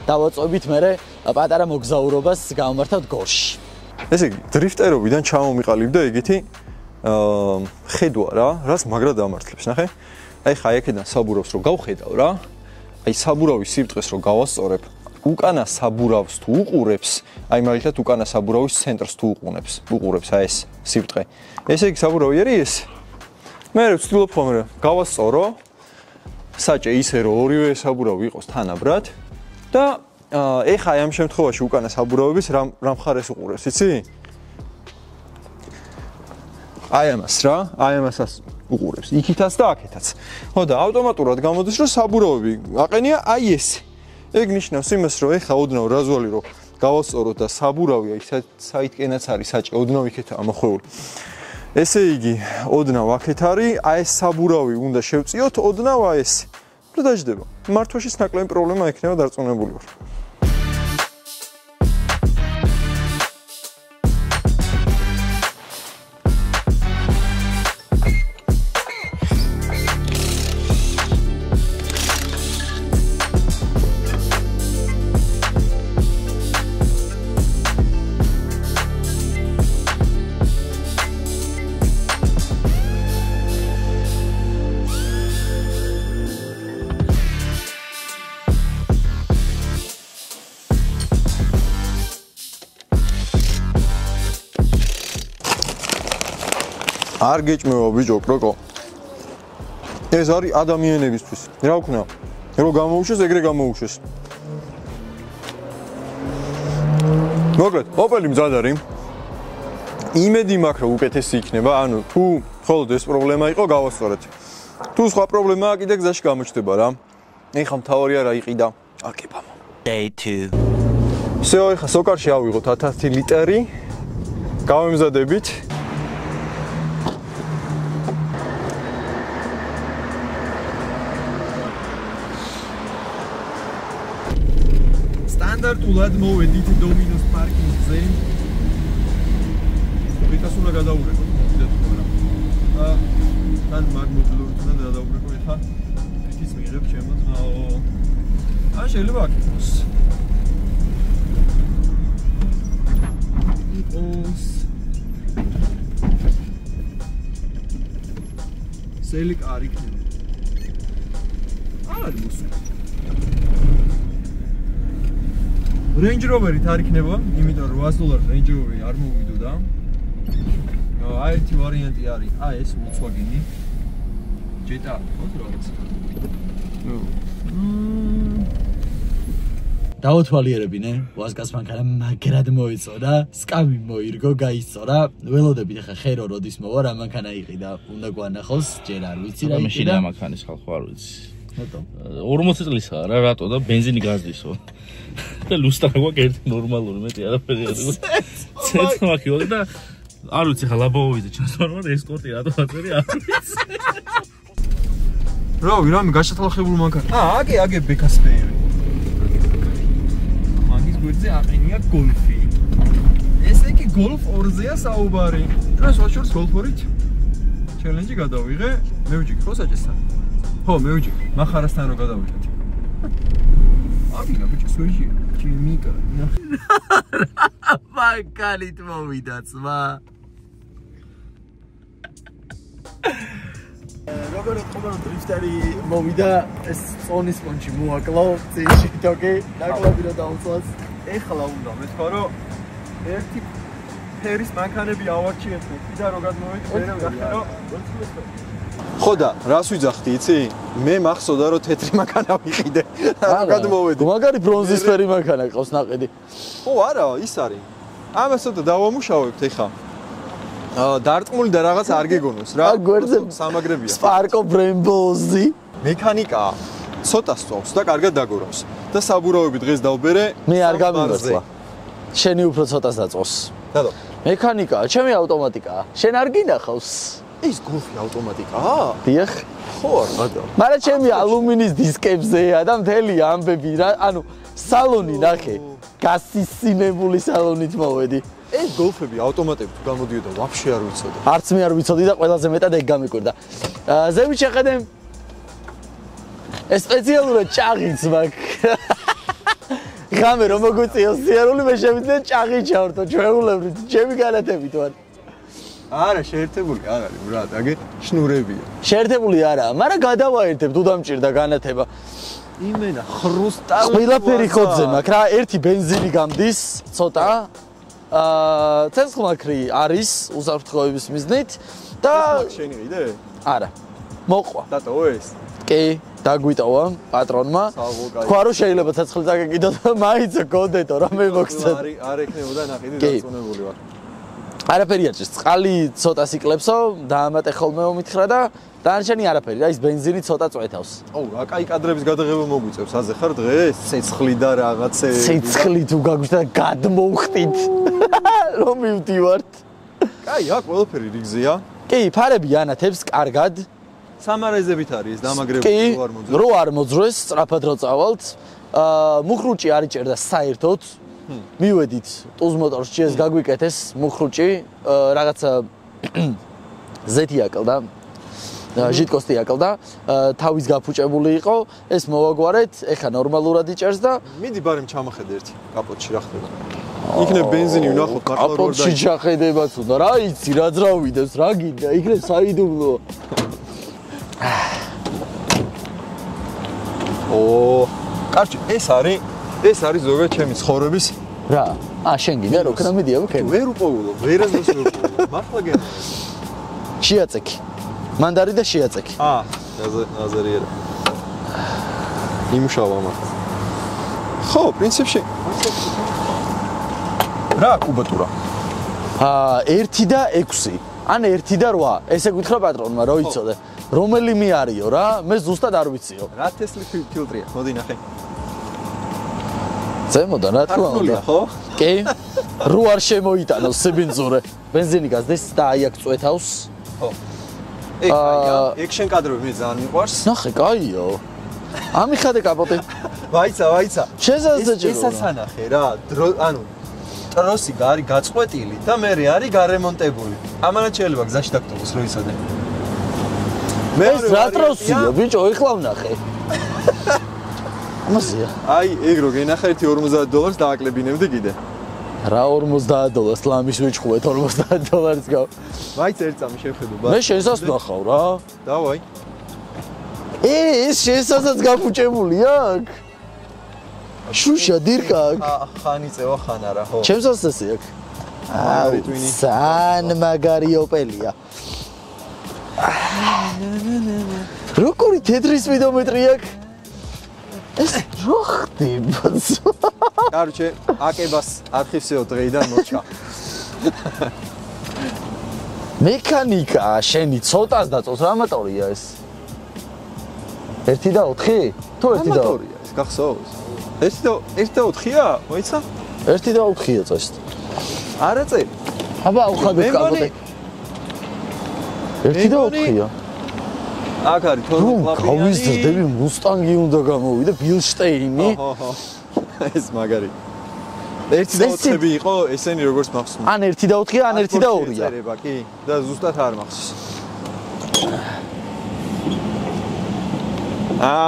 Speaker 2: დავაწვევით მერე პატარა მოგზაურობას გავმართავთ გორში.
Speaker 1: ესე იგი, დრიფტერობიდან ჩამომიყალიბდა ეგეთი ხედვა რა, რაც მაგრად დამართლებს, ნახე? აი ხა აქედან საბურავს რო გავხედავ რა. აი საბურავის სიბრტყეს რო გავასწორებ, უკანა საბურავს თუ უყურებს, აი მაგალითად უკანა საბურავის ცენტრს თუ უყურებს აი ეს სიბრტყე. ესე იგი საბურავი არის ეს. მე ვცდილობ ხოლმე გავასწორო საჭე ისე რომ ორივე საბურავი იყოს თანაბრად და ეხა აი ამ შემთხვევაში უკანა საბურავების რამ მხარეს უყურებს, იცი? აი ამას რა, აი ამასაც უყურებს, იქითაც და აქეთაც. ხო და ავტომატურად გამოდის რომ საბურავები აყენია აი ეს. ეგ ნიშნავს იმას რომ ეხა ოდნავ რაზვალი რომ გავასწოროთ და საბურავი აი საითკენაც არის საჭე ოდნავ იქეთაა მოხვეული. ესე იგი ოდნავ აქეთ არის, აი ეს საბურავი უნდა შევწიოთ ოდნავ აი ეს. და დაждდება. მართვაშიც ნაკლები პრობლემა ექნება დარწმუნებული ვარ. არ გეჭმევა ბიჭო პროკო. ეს არის ადამიანებისთვის. რა ვქნა? რო გამოუშვეს, ეგრე გამოუშვეს. მოკლედ, Opel-ი მზად არის. იმედი მაქვს, რომ უკეთესი იქნება, ანუ თუ მხოლოდ ეს პრობლემა იყო, გავასწორეთ. თუ სხვა პრობლემაა, კიდე გზაში გამოჩნდება რა. ეხლა მთავარია რა იყიდა. აკებამო. Day 2. всё, ეხლა სოკარში ავიღოთ 1000 ლიტრი. გავემზადებით. სტანდარტულად მოვედით დომინოს პარკინგზე. ვიტას უნდა გადაურეკო, მოვიდეთ მაგრამ. თან მაგ მობილურით უნდა გადაურეკო ეხლა. ითიც მიიღებ ჩემო ძმაო. შეიძლება აქ იყოს. სელიკ არ იქნება. არ მოსა. Range Rover-ით არ იქნება, იმიტომ რომ $800 Range Rover-ი არ მოვიდოდა. აი ერთი ვარიანტი არის, აი ეს Volkswagen-ი. Jetta, ხო რაღაც.
Speaker 2: დაუთვალიერებინე, ვასკას მანქანა მაგრად მოიწოდა, სკამი მოირგო, გაიწორა. ველოდებით ახლა ხერო როდის მოვა, რა მანქანა იყიდა, უნდა გვანახოს, ჯერ არ ვიცი რა
Speaker 8: იყიდა. მაშინ მანქანის ხალხო არ ვიცი. 40 წლისაა რა, რატო და ბენზინი გაზდისო. და ლუსტრა გვაქვს ერთი ნორმალური, მეტი არაფერი არ არის. ცეცხლ მაქვს და არ ვიცი ხა ლაბოვიდე ჩასვარვარ ესკორტი რატო აწერი არ ვიცი.
Speaker 1: რავი, რამე გაშათალახებული მანქანა. აგე ბეკასპეერი. მაგის გვერდზე აყენია Golf-ი. ესე იგი Golf 2-ზეა საუბარი. დღეს ვაშორს Golf 2-ით ჩელენჯი გადავიღე, მევიჯიქ ხო საჭესთან? ხო, მევიჯიქ, მახარასთან რო გადავიღეთ. აბინა ბიჭო სვეჟია, ჩიმიკა.
Speaker 2: მანქანით მოვიდა ძმა. როგორ ეთქობა რომ დრიფტერი მოვიდა ეს წონის კონჩი მოაკლო წინში თოკი ნაკლები რომ დაუწვას
Speaker 1: ეხლა უნდა მეთქვა რომ ერთი ფერის მანქანები ავარჩიეთ და რო გადმოვიდეთ მე ვახე რომ ხო და რას ვიძახდი იცი მე მახსოვდა რომ თეთრი მანქანა ვიყიდე გადმოვედი
Speaker 2: მაგარი ბრონზის ფერი მანქანა ყავს ნაყიდი
Speaker 1: ხო არა ის არის ამასო და დავამუშავებთ ეხლა დარტყმული და რაღაც არ გეგონოს რა
Speaker 2: გვერდზე
Speaker 1: სამაგრებია
Speaker 2: სპარკო ბრემბოზი
Speaker 1: მექანიკა ცოტა სწავს და კარგად დაგორავს და საბურავები დღეს დავბერე
Speaker 2: მე არ გამიმართლა შენი უფრო ცოტას დაწოს
Speaker 1: დადო
Speaker 2: მექანიკა ჩემი ავტომატიკაა შენ არ გინახავს
Speaker 1: ის გულფი ავტომატიკაა
Speaker 2: დიახ
Speaker 1: ხო არა
Speaker 2: მაგრამ ჩემი ალუმინის დისკებზეა და მთელი ამბები რა ანუ სალონი ნახე გასისინებული სალონით მოვედი
Speaker 1: ეს გოლფები ავტომატები თუ გამოდიოდა ვაფშე არ ვიცოდი
Speaker 2: არც მე არ ვიცოდი და ყველაზე მეტად ეგ გამიკვირდა ზევით შეხედე ეს სპეციალურად ჭაღიც მაქვს ღამე რომ მოგვიწიოს სიარული მე შევიდნენ ჭაღი ჩავრთო ჩვეულებრივ ჩემი განათებით ვარ
Speaker 1: არა შეერთებული არ არის ბრატ აგე შნურებია
Speaker 2: შეერთებული არა მაგრამ გადავაერთებ თუ დამჭირდა განათება
Speaker 1: იმენა ხრუსტალი
Speaker 2: ყველაფერი ხოძე მაქვს რა ერთი ბენზინი გამდის ცოტა ცეცხლმაქრი არის უსაფრთხოების მიზნით და
Speaker 1: შენი ყიდე
Speaker 2: არა მოყვა
Speaker 1: დატო ეს
Speaker 2: კი დაგვიტოვა პატრონმა თქვა რომ შეიძლება ცეცხლი დაგეკიდო და მაინც გოდეთო რა მე მოგცეთ
Speaker 1: არ ეკნებოდა ნაყიდი დაწუნებული ვარ
Speaker 2: არაფერი არ ჭირს წყალი ცოტა სიკლებსო დაამატე ხოლმე მომითხრა და დანარჩენი არაფერი რა ის ბენზინი ცოტა წვეთავს
Speaker 1: აუ რა კაი კადრების გადაღება მოგვიწევს აზე ხარ დღეს ცეცხლი და რაღაცეები
Speaker 2: ცეცხლი თუ გაგვიშთა გადმოვხტით რომ მივდივართ
Speaker 1: კაი აქ ყველაფერი რიგზეა
Speaker 2: კი ფარები ანათებს კარგად
Speaker 1: სამარეზებით არის ეს დამაგრებული
Speaker 2: რო არ მოძრეს რო არ მოძრეს სწრაფად რო წავალთ მუხრუჭი არ იჭერდა საერთოდ მივედით ტუზ მოტორს ჭიეს გაგვიკეთეს მუხრუჭი რაღაცა ზეთი აკლდა ჟიტკოსტი აკლდა თავის გაფუჭებული იყო ეს მოვაგვარეთ ეხა ნორმალურად იჭერს და
Speaker 1: მიდი ბარემ ჩამახედე ერთი კაპოტში რა ხდება იქნებ ბენზინი ვნახოთ მართლა რო
Speaker 2: კაპოტში ჩახედება თუნდა რა იცი რა ძრავიდებს რა გინდა იქნებ საიდუმლო
Speaker 1: კარჩი ეს არის ზოგადად ჩემი ცხოვრების
Speaker 2: რა შენ გინდა რო ქნა მიდია ვქენ
Speaker 1: ვერ უპოვულო ვერასდროს ვერ უპოვულო მართლა გენ
Speaker 2: შეაწექი მანდარი და შეაწექი
Speaker 1: ნაზერიერა იმუშავა მართლა ხო პრინციპში რა კუბატურა
Speaker 2: 1 და 6 ან 1 და 8 ესე გითხრა პატრონმა რო იცოდე რომელი მე არისო რა მე ზუსტად არ ვიციო
Speaker 1: რა თესლი ფილტრია მოდი ნახე
Speaker 2: ზემოდან რა თქმა უნდა
Speaker 1: ხო
Speaker 2: კი რო არ შემოიტანოს სიბინძურე ბენზინი გაზდეს და აი აქ წვეთავს
Speaker 1: ხო ეგ შენ კადრები მე ძალიან მიყვარს
Speaker 2: ნახე კაიო ამიხადე კაპოტი
Speaker 1: ვაიცა
Speaker 2: შესაძლოა
Speaker 1: ესაც ანახე რა ანუ ტროსი არის გაწყვეტილი და მე არის გარემონტებული ამანაც შეიძლება გზაში დაგტოვოს რო იცოდე
Speaker 2: მე რა ტროსია ბიჭო ეხლა ვნახე ამაზია
Speaker 1: აი ეგ რო გენახა $50 დააკლებინებდი კიდე
Speaker 2: რა $50 ლამის ვიჭხვეთ $50 გავა
Speaker 1: მაიც ერთ წამი შევხედო
Speaker 2: მე შენსაც ნახავ რა
Speaker 1: დავაი
Speaker 2: ეს შენსაც გაფუჭებული აქ შუშა დირკა
Speaker 1: ხანი წევა ხან არა ხო
Speaker 2: ჩემსაც ესე აქ აი ტვინი სან მაგარი ოპელია როგორი თეთრი სპიდომეტრი აქ ეს რო ხდება
Speaker 1: კარჩე აკებას არ ხივსეო დღეიდან მოჩა
Speaker 2: მექანიკა შენი ცოტას დაწოს რა მოტორია ეს 1 და 4 თუ 1 და 2
Speaker 1: ეს გახსოვს 1 და 4-ია მოიცა
Speaker 2: 1 და 4-ია წეს
Speaker 1: არა წე
Speaker 2: აბა უხადე კაბოტე 1 და 4-ია
Speaker 1: აქ არის თორკლაპიანი
Speaker 2: გავიზრდები მუსტანგი უნდა გამოვიდე ბილშტეინი
Speaker 1: ხო ეს მაგარი 1 და 4-ები იყო ესენი როგორც მახსოვს
Speaker 2: ან 1 და 4-ია ან 1 და 2-ია
Speaker 1: წერება კი და ზუსტად არ მახსოვს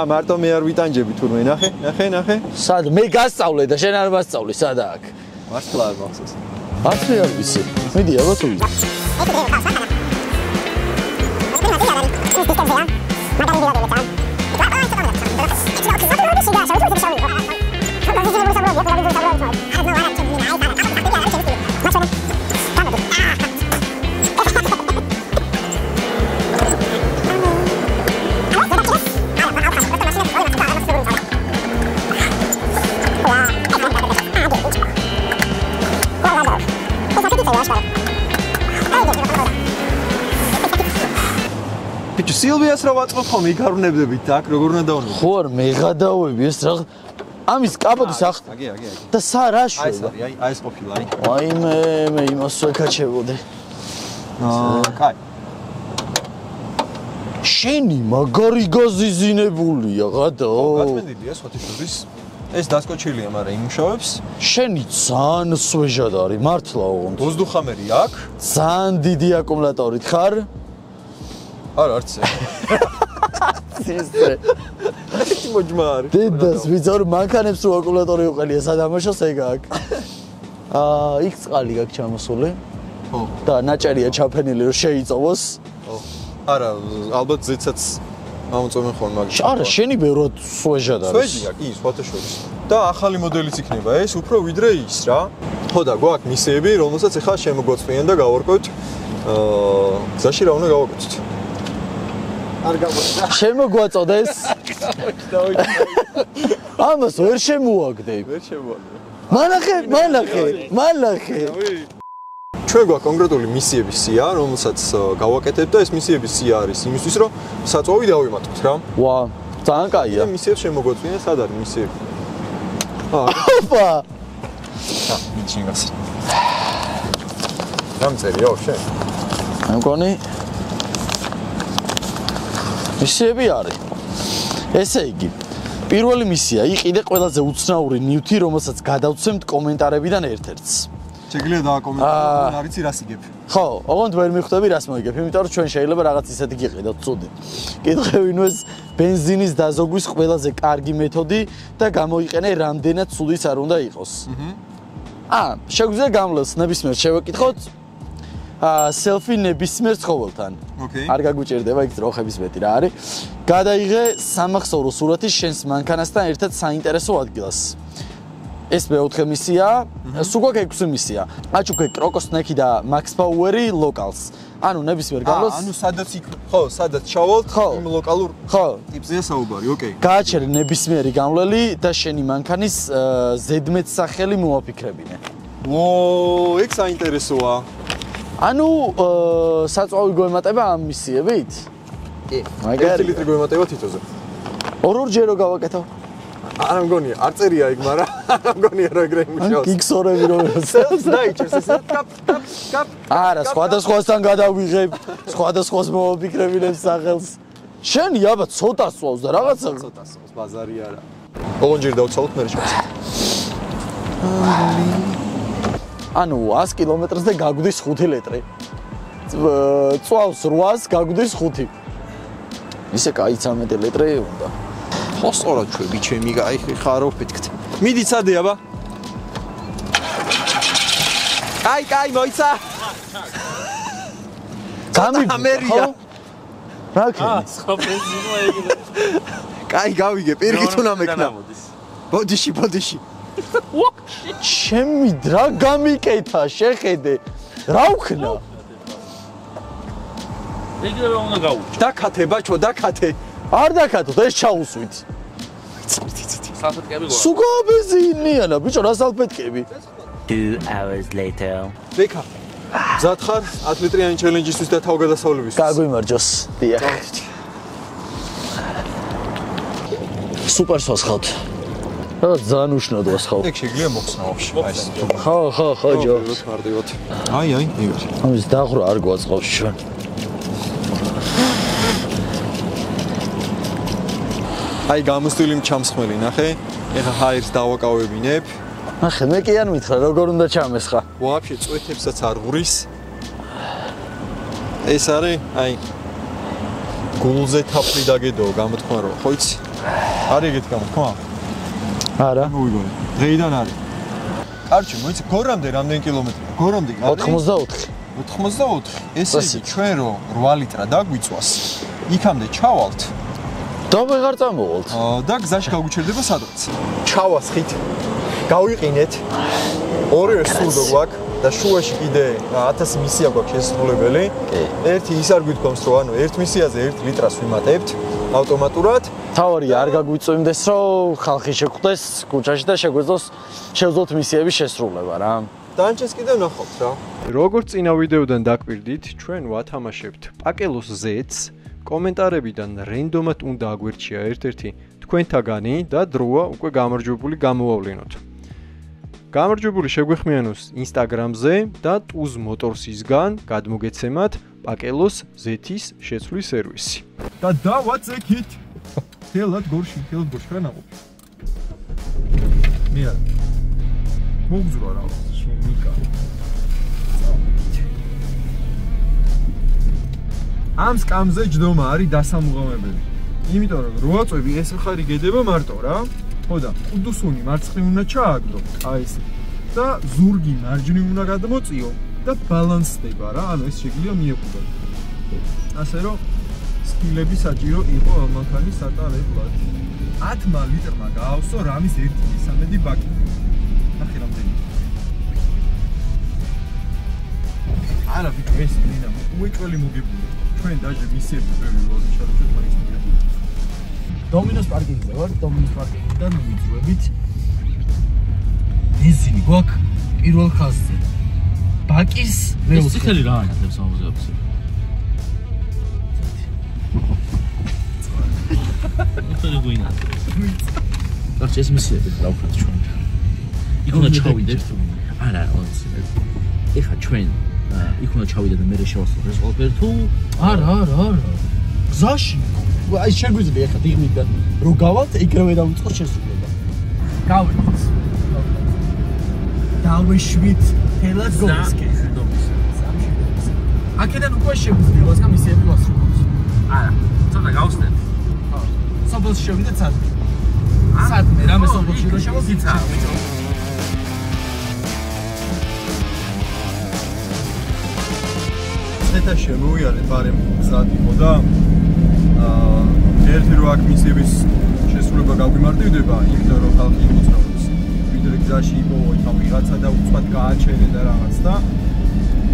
Speaker 1: მარტო მე არ ვიტანჯები თურმე ნახე
Speaker 2: სად მე გასწავლე და შენ არ მასწავლი სადა აქ
Speaker 1: მართლა არ მახსოვს
Speaker 2: არც მე არ ვიცი მიდი აბა თუ
Speaker 1: ბიჭო სილვიას რა ვაწყობ ხომ იგარუნებდებით აქ როგორ უნდა დავუნო
Speaker 2: ხო არ მეღადავები ეს რა ამის კაპოტის ახ
Speaker 1: აგი
Speaker 2: და სარაშო
Speaker 1: აი ეს ყოფილა
Speaker 2: აი მე იმას ვეკაჩებოდი
Speaker 1: კაი
Speaker 2: შენი მაგარი გაზიზინებულია გადო
Speaker 1: გაწმენდილია სვათიშვილის ეს დასკოჩილია მაგრამ იმუშავებს
Speaker 2: შენი ძალიან სვეჟად არის მართლა ოღონდ
Speaker 1: ვოზდუხამერი აქ
Speaker 2: ძალიან დიდი აკუმულატორით ხარ
Speaker 1: არა არც
Speaker 2: ისე
Speaker 1: ეს მოჯმარი
Speaker 2: დედას ვიზარ მანქანებს რო აკუმულატორი უყელია სადამაშოს ეგ აქ იქ წყალი აქ ჩამოსული
Speaker 1: ხო
Speaker 2: და ნაჭერია ჩაფენილი რომ შეიწოვოს
Speaker 1: ხო არა ალბათ ზეცაც ამოწმენ ხოლმე მაგ
Speaker 2: არა შენი ბევრად სვეჟად არის
Speaker 1: სვეჟია კი სვათაშორის და ახალი მოდელიც იქნება ეს უფრო ვიდრე ის რა ხო და გვაქვს მისიები რომელსაც ახლა შემოგვაწვიან და გავარკვევთ გზაში რა უნდა გავაკეთოთ არ გამოჩნდა
Speaker 2: შემოგვაწოდეს ამას ვერ შემოაგდებ
Speaker 1: ვერ შემოაგდებ
Speaker 2: მანახე
Speaker 1: ჩვენ გვაქვს კონკრეტული მისიების სია რომელსაც გავაკეთებთ და ეს მისიების სია არის იმისთვის რომ საწვავი დავიმატოთ რა
Speaker 2: ვა ძალიან კაია
Speaker 1: მისიებს შემოგვაწვიან სად არის მისიები
Speaker 2: ოპა
Speaker 1: მიჩინგას გამწერია შენ
Speaker 2: მგონი მისიები არის ესე იგი პირველი მისია იყიდე ყველაზე უცნაური ნივთი რომელსაც გადავცემთ კომენტარებიდან ერთ-ერთს
Speaker 1: შეგიძლია დააკომენტაროთ არ იცი რას იგებ
Speaker 2: ხო ოღონდ ვერ მიხვდები რას მოიგებ იმიტომ რომ ჩვენ შეიძლება რაღაც ისეთი გიყიდოთ ცუდი კითხევინოს ბენზინის დაზოგვის ყველაზე კარგი მეთოდი და გამოიყენე რამდენად ცუდიც არ უნდა იყოს შეგვიძლია გამლოს ნებისმიერ შევეკითხოთ სელფი ნებისმიერ ცხოველთან არ გაგვიჭირდება იქ ძროხების მეტი რა არის გადაიღე სამახსოვრო სურათი შენს მანქანასთან ერთად საინტერესო ადგილას ეს მეოთხე მისია სულ გვაქვს 6 მისია აჩუქე კროკოსნექი და მაქს პაუერი ლოკალს ანუ ნებისმიერ გამლოს
Speaker 1: ანუ სადაც იქ ხო სადაც ჩავალთ იმ ლოკალურ
Speaker 2: ხო
Speaker 1: ტიპზეა საუბარი ოკეი
Speaker 2: გააჩერე ნებისმიერი გამლელი და შენი მანქანის ზედმეტ სახელი მოაფიქრებინე
Speaker 1: ეგ საინტერესოა
Speaker 2: ანუ საწვავი გვემატება ამ მისიებით
Speaker 1: კი მაგარი ლიტრი გვემატება თითოზე
Speaker 2: ორ-ორჯერო გავაკეთო
Speaker 1: არა მგონია არ წერია იქ მაგრამ არა მგონია რომ ეგრე იმუშავოს
Speaker 2: გიქსორები რომელსაც
Speaker 1: დაიჭერს ეს კაპ
Speaker 2: არა სხვადასხვასთან გადავიღებ სხვადასხვას მოვაფიქრებინებ სახელს შენი აბა ცოტა სვავს და რაღაცა
Speaker 1: ცოტა სვავს ბაზარი არა ოღონდ ჯერ დავცალოთ მე შევა
Speaker 2: ანუ 100 კილომეტრზე გაგვდის 5 ლიტრი წვავს 800 გაგვდის 5 ისე კაი 13 ლიტრი უნდა
Speaker 1: ხო სწორად ჩვენ ბიჩემი ხარო ფეთქთ მიდი წადე აბა კაი მოიცა
Speaker 2: გამიგამერია რა ქენი
Speaker 8: სხვა ბენზინო ეგრე
Speaker 1: კაი გავიგე პირიქით უნდა მექნა ბოდიში
Speaker 2: ჩემი რა გამიკეთა შეხედე რა ვქნა
Speaker 8: ეგრე რა უნდა გავუჩი
Speaker 1: დაკათე ბაჭო დაკათე
Speaker 2: არ დაკათოთ ეს ჩაუსვით
Speaker 8: სალფეტკები გვა
Speaker 2: სუგა ბენზინიანა ბიჭო რა სალფეტკები
Speaker 9: 2 hours later
Speaker 1: ბეკა ზათხარ 10 ლიტრიანი ჩელენჯისთვის და თავგადასავლების
Speaker 2: გაგვიმარჯოს დიახ სუპერ სოსხავთ რა ძალიან უშნოდ ვასხავ
Speaker 1: ეგ შეგვიძლია მოხსნა ვაფშე აი ეს
Speaker 2: ხო ჯო
Speaker 1: მარტივად აი ეგ
Speaker 2: ამის დაღვრა არ გვაწყობს ჩვენ
Speaker 1: აი გამოსტილი ჩამსხმელი ნახე ეხა ჰაერს დავაკავებინებ
Speaker 2: ნახე მე კი არ მითხრა როგორ უნდა ჩამესხა
Speaker 1: ვაფშე წვეთებსაც არ ღურის ეს არის აი გულზე თაფლი დაგედო გამოთქმა რომ ხო იცი არის ეგეთი გამოთქმა
Speaker 2: არა
Speaker 1: მოიგონე დღეიდან არის კარჩი მოიცი გორამდე რამდენი კილომეტრი გორამდე
Speaker 2: 84
Speaker 1: 84 ესე იგი ჩვენ რომ 8 ლიტრა დაგვიწვას იქამდე ჩავალთ
Speaker 2: და ვეღარ წამოვალთ.
Speaker 1: და გზაში გაგვიჩერდება სადღაც.
Speaker 10: ჩავასხით. გავიყინეთ. ორივე სულდო გვაქვს და შუაში კიდე 1000 მისია გვაქვს შესრულებელი. ერთი ის არ გვითქვამს რომ ანუ ერთ მისიაზე 1 ლიტრას ვიმატებთ ავტომატურად.
Speaker 2: თავარი არ გაგვიწვიმდეს რომ ხალხი შეხვდეს კუჩაში და შეგვეძლოს შევძლოთ მისიების შესრულება რა.
Speaker 10: დანჩენს კიდე ვნახავთ რა.
Speaker 1: როგორც წინა ვიდეოდან დაკვირდით, ჩვენ ვათამაშებთ პაკელოს ზეთს. კომენტარებიდან რენდომად უნდა აგვერჩია ერთ-ერთი თქვენთაგანი და დროა უკვე გამარჯვებული გამოვავლინოთ. გამარჯვებული შეგვეხმიანოს Instagram-ზე და Tuz Motors-ისგან გადმოგეცემათ პაკელოს ზეთის შეცვლის სერვისი.
Speaker 4: და დავაწექით. თელად გორში რა ნაყოფი. მე არ მოგზრა რა შემიკა. ამ სკამზე ჯდომა არის დასამუღამებელი. იმიტომ რომ რო აწვევი ეს მხარი გედება მარტო რა. ხო და ყუდუსუნი მარცხნივ უნდა ჩააგდო. აი ეს. და ზურგი მარჯვნივ უნდა გადმოწიო და ბალანსდება რა. ანუ ეს შეგვიძლია მიეყუდო. ასე რომ სკილები საჭირო იყო ამ მანქანის სატარებლად. 10 ლიტრმა გაავსო რამის 1.3 ბაკი. ნახე რამდენი. არა ბიჭო ეს მინდა უეჭველი მოგებული. ჩვენ დაჟე მისიები ბევრი როლი შევჭერთ მაგის მიგებული. დომინოს პარკინგზე ვარ, დომინოს პარკინგიდან მივიძვებით. ბენზინი გვაქვს პირველ ხაზზე. ბაკის
Speaker 8: მეოთხე. ეს ციხელი რა ანათებს ამოზეებს? ხელი გვინა. კარჩ ეს მისიები დავფრთხ ჩვენ. იქ უნდა ჩავიდეთ. არა, ონც. ეხა ჩვენ იქ უნდა ჩავიდეთ და მე შევასრულო ეს ყველაფერი თუ
Speaker 2: არა. გზაში. აი შეგვიძლია ეხა დიღმიდან რო გავალთ, ეგრევე დავიწყოთ შესრულება.
Speaker 4: გავიდეთ. დავეშვით თელად გორსკი. აქედან უკვე შეგვიძლია ვასკა მისიები ვასრულოთ.
Speaker 8: არა, ცოტა გავხსნეთ.
Speaker 4: სოფელში შევიდეთ სადმე. სადმე რამე სოფელში რო შევიდეთ. ცეთა შემოვიარეთ ბარემ გზად იყო და ერთი რო აქ მისიების შესრულება გაგვიმარტივდება, იმიტომ რომ ხალხი იმოწრავს. ვიდრე გზაში იყო იქა ვიღაცა და უცბად გააჩერე და რაღაც და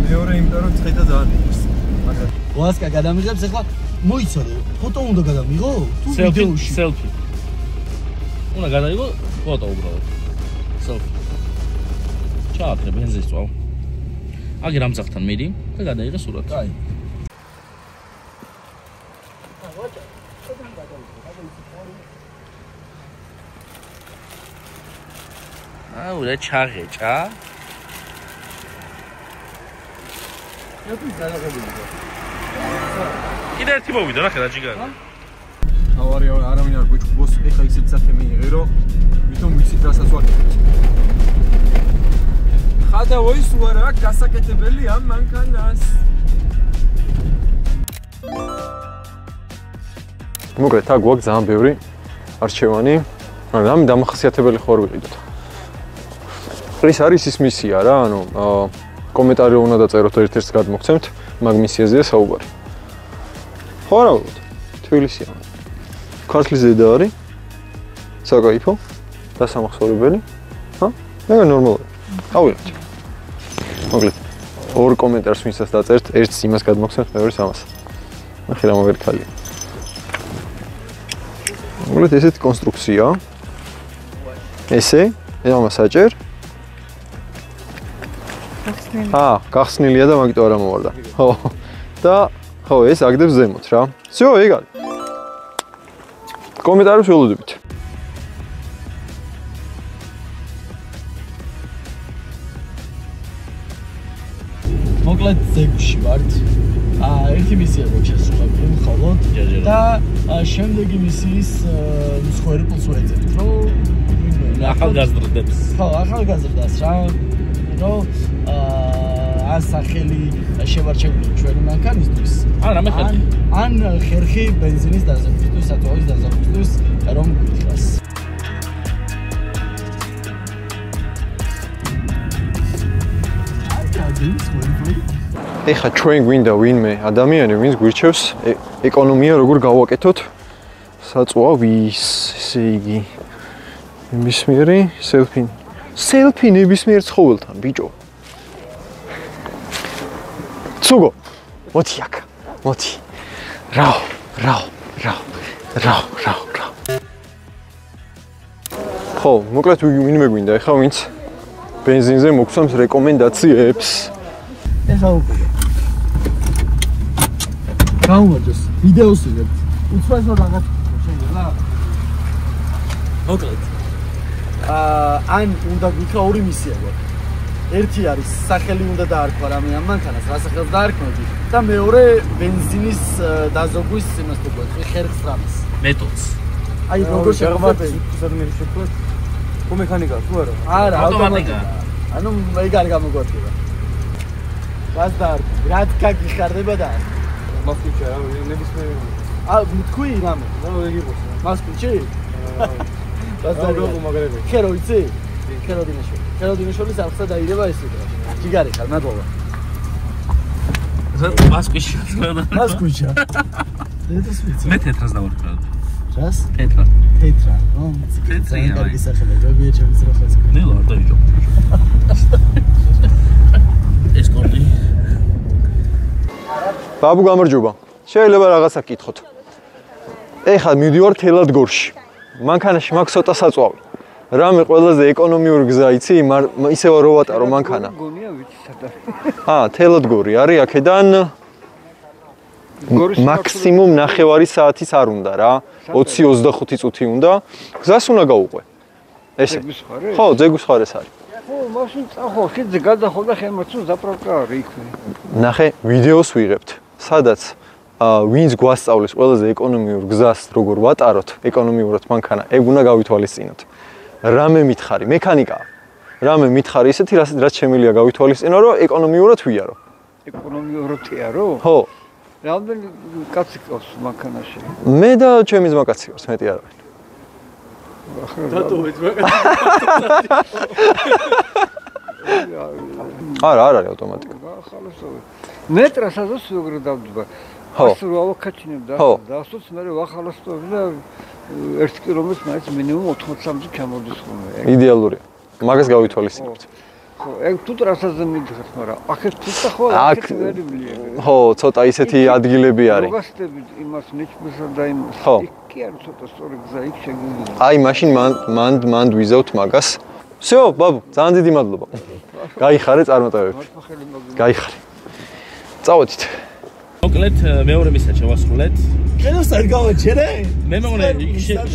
Speaker 4: მეორე იმიტომ რომ ცეთა ძალიან იყოს. მაგრამ
Speaker 2: ვასკა გადამიღებს ახლა მოიცადე, ფოტო უნდა გადამიღო? თუ ვიდეოში?
Speaker 8: სელფი. უნდა გადაიღო ფოტო უბრალოდ. სელფი. ჩააქრე ბენზინს წვავ. აგერ ამძახთან მიდი და გადაიღე სურათი.
Speaker 2: აი.
Speaker 8: აუ რა ჩაღეჭა. კიდე ერთი მოვიდა რა ხე რა ჯიგარი.
Speaker 4: თავარი არავინ არ გვიჭუბოს, ეხა ისეთ სახე მიიღერო, ვითომ ვიცით რასაც ვაკეთებთ. ხადა ვოისუარა გასაკეთებელი ამ მანქანას.
Speaker 1: მოკლედ აქ გვაქვს ძალიან ბევრი არჩევანი, მაგრამ დამახასიათებელი ხო არ ვიყიდოთ. ეს არის ის მისია რა, ანუ კომენტარი უნდა დაწეროთ ერთ-ერთს გადმოგცემთ, მაგ მისიაზეა საუბარი. ხო რა ვიყოთ? თბილისია. ქართლის ზედა არის. საკაიფო. დასამახსოვრებელი. ჰა? მე ნორმალური. ავიღეთ. მოკლედ ორ კომენტარს ვინცაც დაწერთ, ერთს იმას გადმოგცემთ, მეორეს ამას. ნახე რა მაგარი ქალია. მოკლედ ესეთი კონსტრუქცია. ესე, ამას აჭერ. გახსნილია და მაგიტო არ ამოვარდა. ხო. და ხო, ეს აგდებს ზემოთ რა. всё, ეგ არის. კომენტარებს ველოდებით.
Speaker 2: მოკლედ ზეგში ვართ. ერთი მისია გვაქვს შესრულებული მხოლოდ და შემდეგი მისიის მსხვერი პულს ვეძებთ, რომ
Speaker 8: ახალგაზრდებს.
Speaker 2: ხო, ახალგაზრდას რა. რომ ასახელი შევარჩევი ჩვენი მანქანისთვის.
Speaker 8: ან რამე ხერხი.
Speaker 2: ან ხერხი ბენზინის დაზაგვისთვის, საწვავის დაზაგვისთვის რომ გითხრას. აი, გადის, მოიწვი.
Speaker 1: ეხლა ჩვენ გვინდა ვინმე ადამიანი, ვინც გვირჩევს ეკონომია როგორ გავაკეთოთ საწვავის, ესე იგი ნებისმიერი სელფი ნებისმიერ ცხოველთან, ბიჭო. ცუგო, მოდი აქ, მოდი. რაო. ხო, მოკლედ ვინმე გვინდა ეხლა ვინც ბენზინზე მოგცემს რეკომენდაციებს.
Speaker 2: ეხლა უკვე გამოვაჯოს ვიდეოს ვიღებთ. უცბასო რაღაც შეიძლება. მოკლედ. ან უნდა გიქა ორი მისია გვაქვს. ერთი არის სახელი უნდა დაარქვა რამე ამ მანქანას, რა სახელს დაარქმევდი და მეორე ბენზინის დაზოგვის იმას თუ გვაქვს, ხერხს რამის. მეტოდს. აი როგორ შეგვიძლია სადმერი შეგვიძლია? თუ მექანიკა თუ არა? არა, ავტომატიკა. ანუ ეგ არ გამოგვადგება. რაც დაარქვა, რაც გაგიხარდება და მასკუჩა რა, ნებისმიერი. თქვი რამე, რა ეგ იყოს. მასკუჩი? რაც დაარქვა მაგრები. ხერო იცი? ქეროდინეშოლის არხსა დაირება ეს იყო. ჯიგარი ხარ, მადლობა.
Speaker 8: მასკუჩა.
Speaker 2: მასკუჩა.
Speaker 8: მე თეთრას დავარქვა.
Speaker 2: რას?
Speaker 8: თეთრა.
Speaker 2: თეთრა. თეთრია. კარგი სახელი, რობია ჩემს როხას.
Speaker 8: ნელა არ დაიჯო. ეს კონტი.
Speaker 1: ბაბუ გამარჯობა. შეიძლება რაღაცა გკითხოთ. ეხლა მივდივარ თელადგორში. მანქანაში მაქვს ცოტა საწვავი. რამე ყველაზე ეკონომიური გზა იცი? ისევ რო ვატარო მანქანა.
Speaker 11: გონია ვიცი სადა.
Speaker 1: თელადგორი არის აქედან მაქსიმუმ 9 საათის არ უნდა რა. 20-25 წუთი უნდა. გზას უნდა გავუყვე. ესე. ხო, ძეგვის ხარეს არის.
Speaker 11: ხო, მაშინ წახო, ხიდზე გადახო და ხემაცო ზაპრავკა არის იქვე.
Speaker 1: ნახე, ვიდეოს ვიღებთ. სადაც ვინც გვასწავლის ყველაზე ეკონომიურ გზას როგორ ვატაროთ, ეკონომიურად მანქანა, ეგ უნდა გავითვალისწინოთ. რამე მითხარი, მექანიკაა. რამე მითხარი ისეთი, რაც შემიძლია გავითვალისწინო, რომ ეკონომიურად ვიარო.
Speaker 11: ეკონომიურად ვიარო?
Speaker 1: ხო.
Speaker 11: რამდენი კაცი ყავს მანქანაში?
Speaker 1: მე და ჩემი ძმა კაცი ვართ, მეტი არ არის.
Speaker 11: დატოვეთ მაგას.
Speaker 1: არა არის ავტომატიკა.
Speaker 11: ხალხო. მეტრასაც როგორ დავდება?
Speaker 1: ხო.
Speaker 11: ასე რომ ავაკაჩინებდა და ასოც მე ვახალოსტობ და 1 კილომეტრს მაინც მინიმუმ 80-60 ჩამოდის ხოლმე.
Speaker 1: იდეალურია. მაგას გავითვალისწინებთ.
Speaker 11: ხო, ეგ თუ ტრასაზე მიდიხართ, მაგრამ აქეთ თუთა ხო
Speaker 1: აქ ხო, ცოტა ისეთი ადგილები არის.
Speaker 11: მოგასწრებით იმას ნიჩბესა და იმას. იქ არ ცოტა სწორი გზა იქ შეგვიძლია.
Speaker 1: აი, მაშინ მან ვიზავთ მაგას. всё, ბაბუ, ძალიან დიდი მადლობა. გაიხარე წარმატებები. გაიხარე. წავედით.
Speaker 8: მოკლედ მეორე მისია შევასრულეთ.
Speaker 2: კენოს არ გავაჩერე?
Speaker 8: მე მეგონა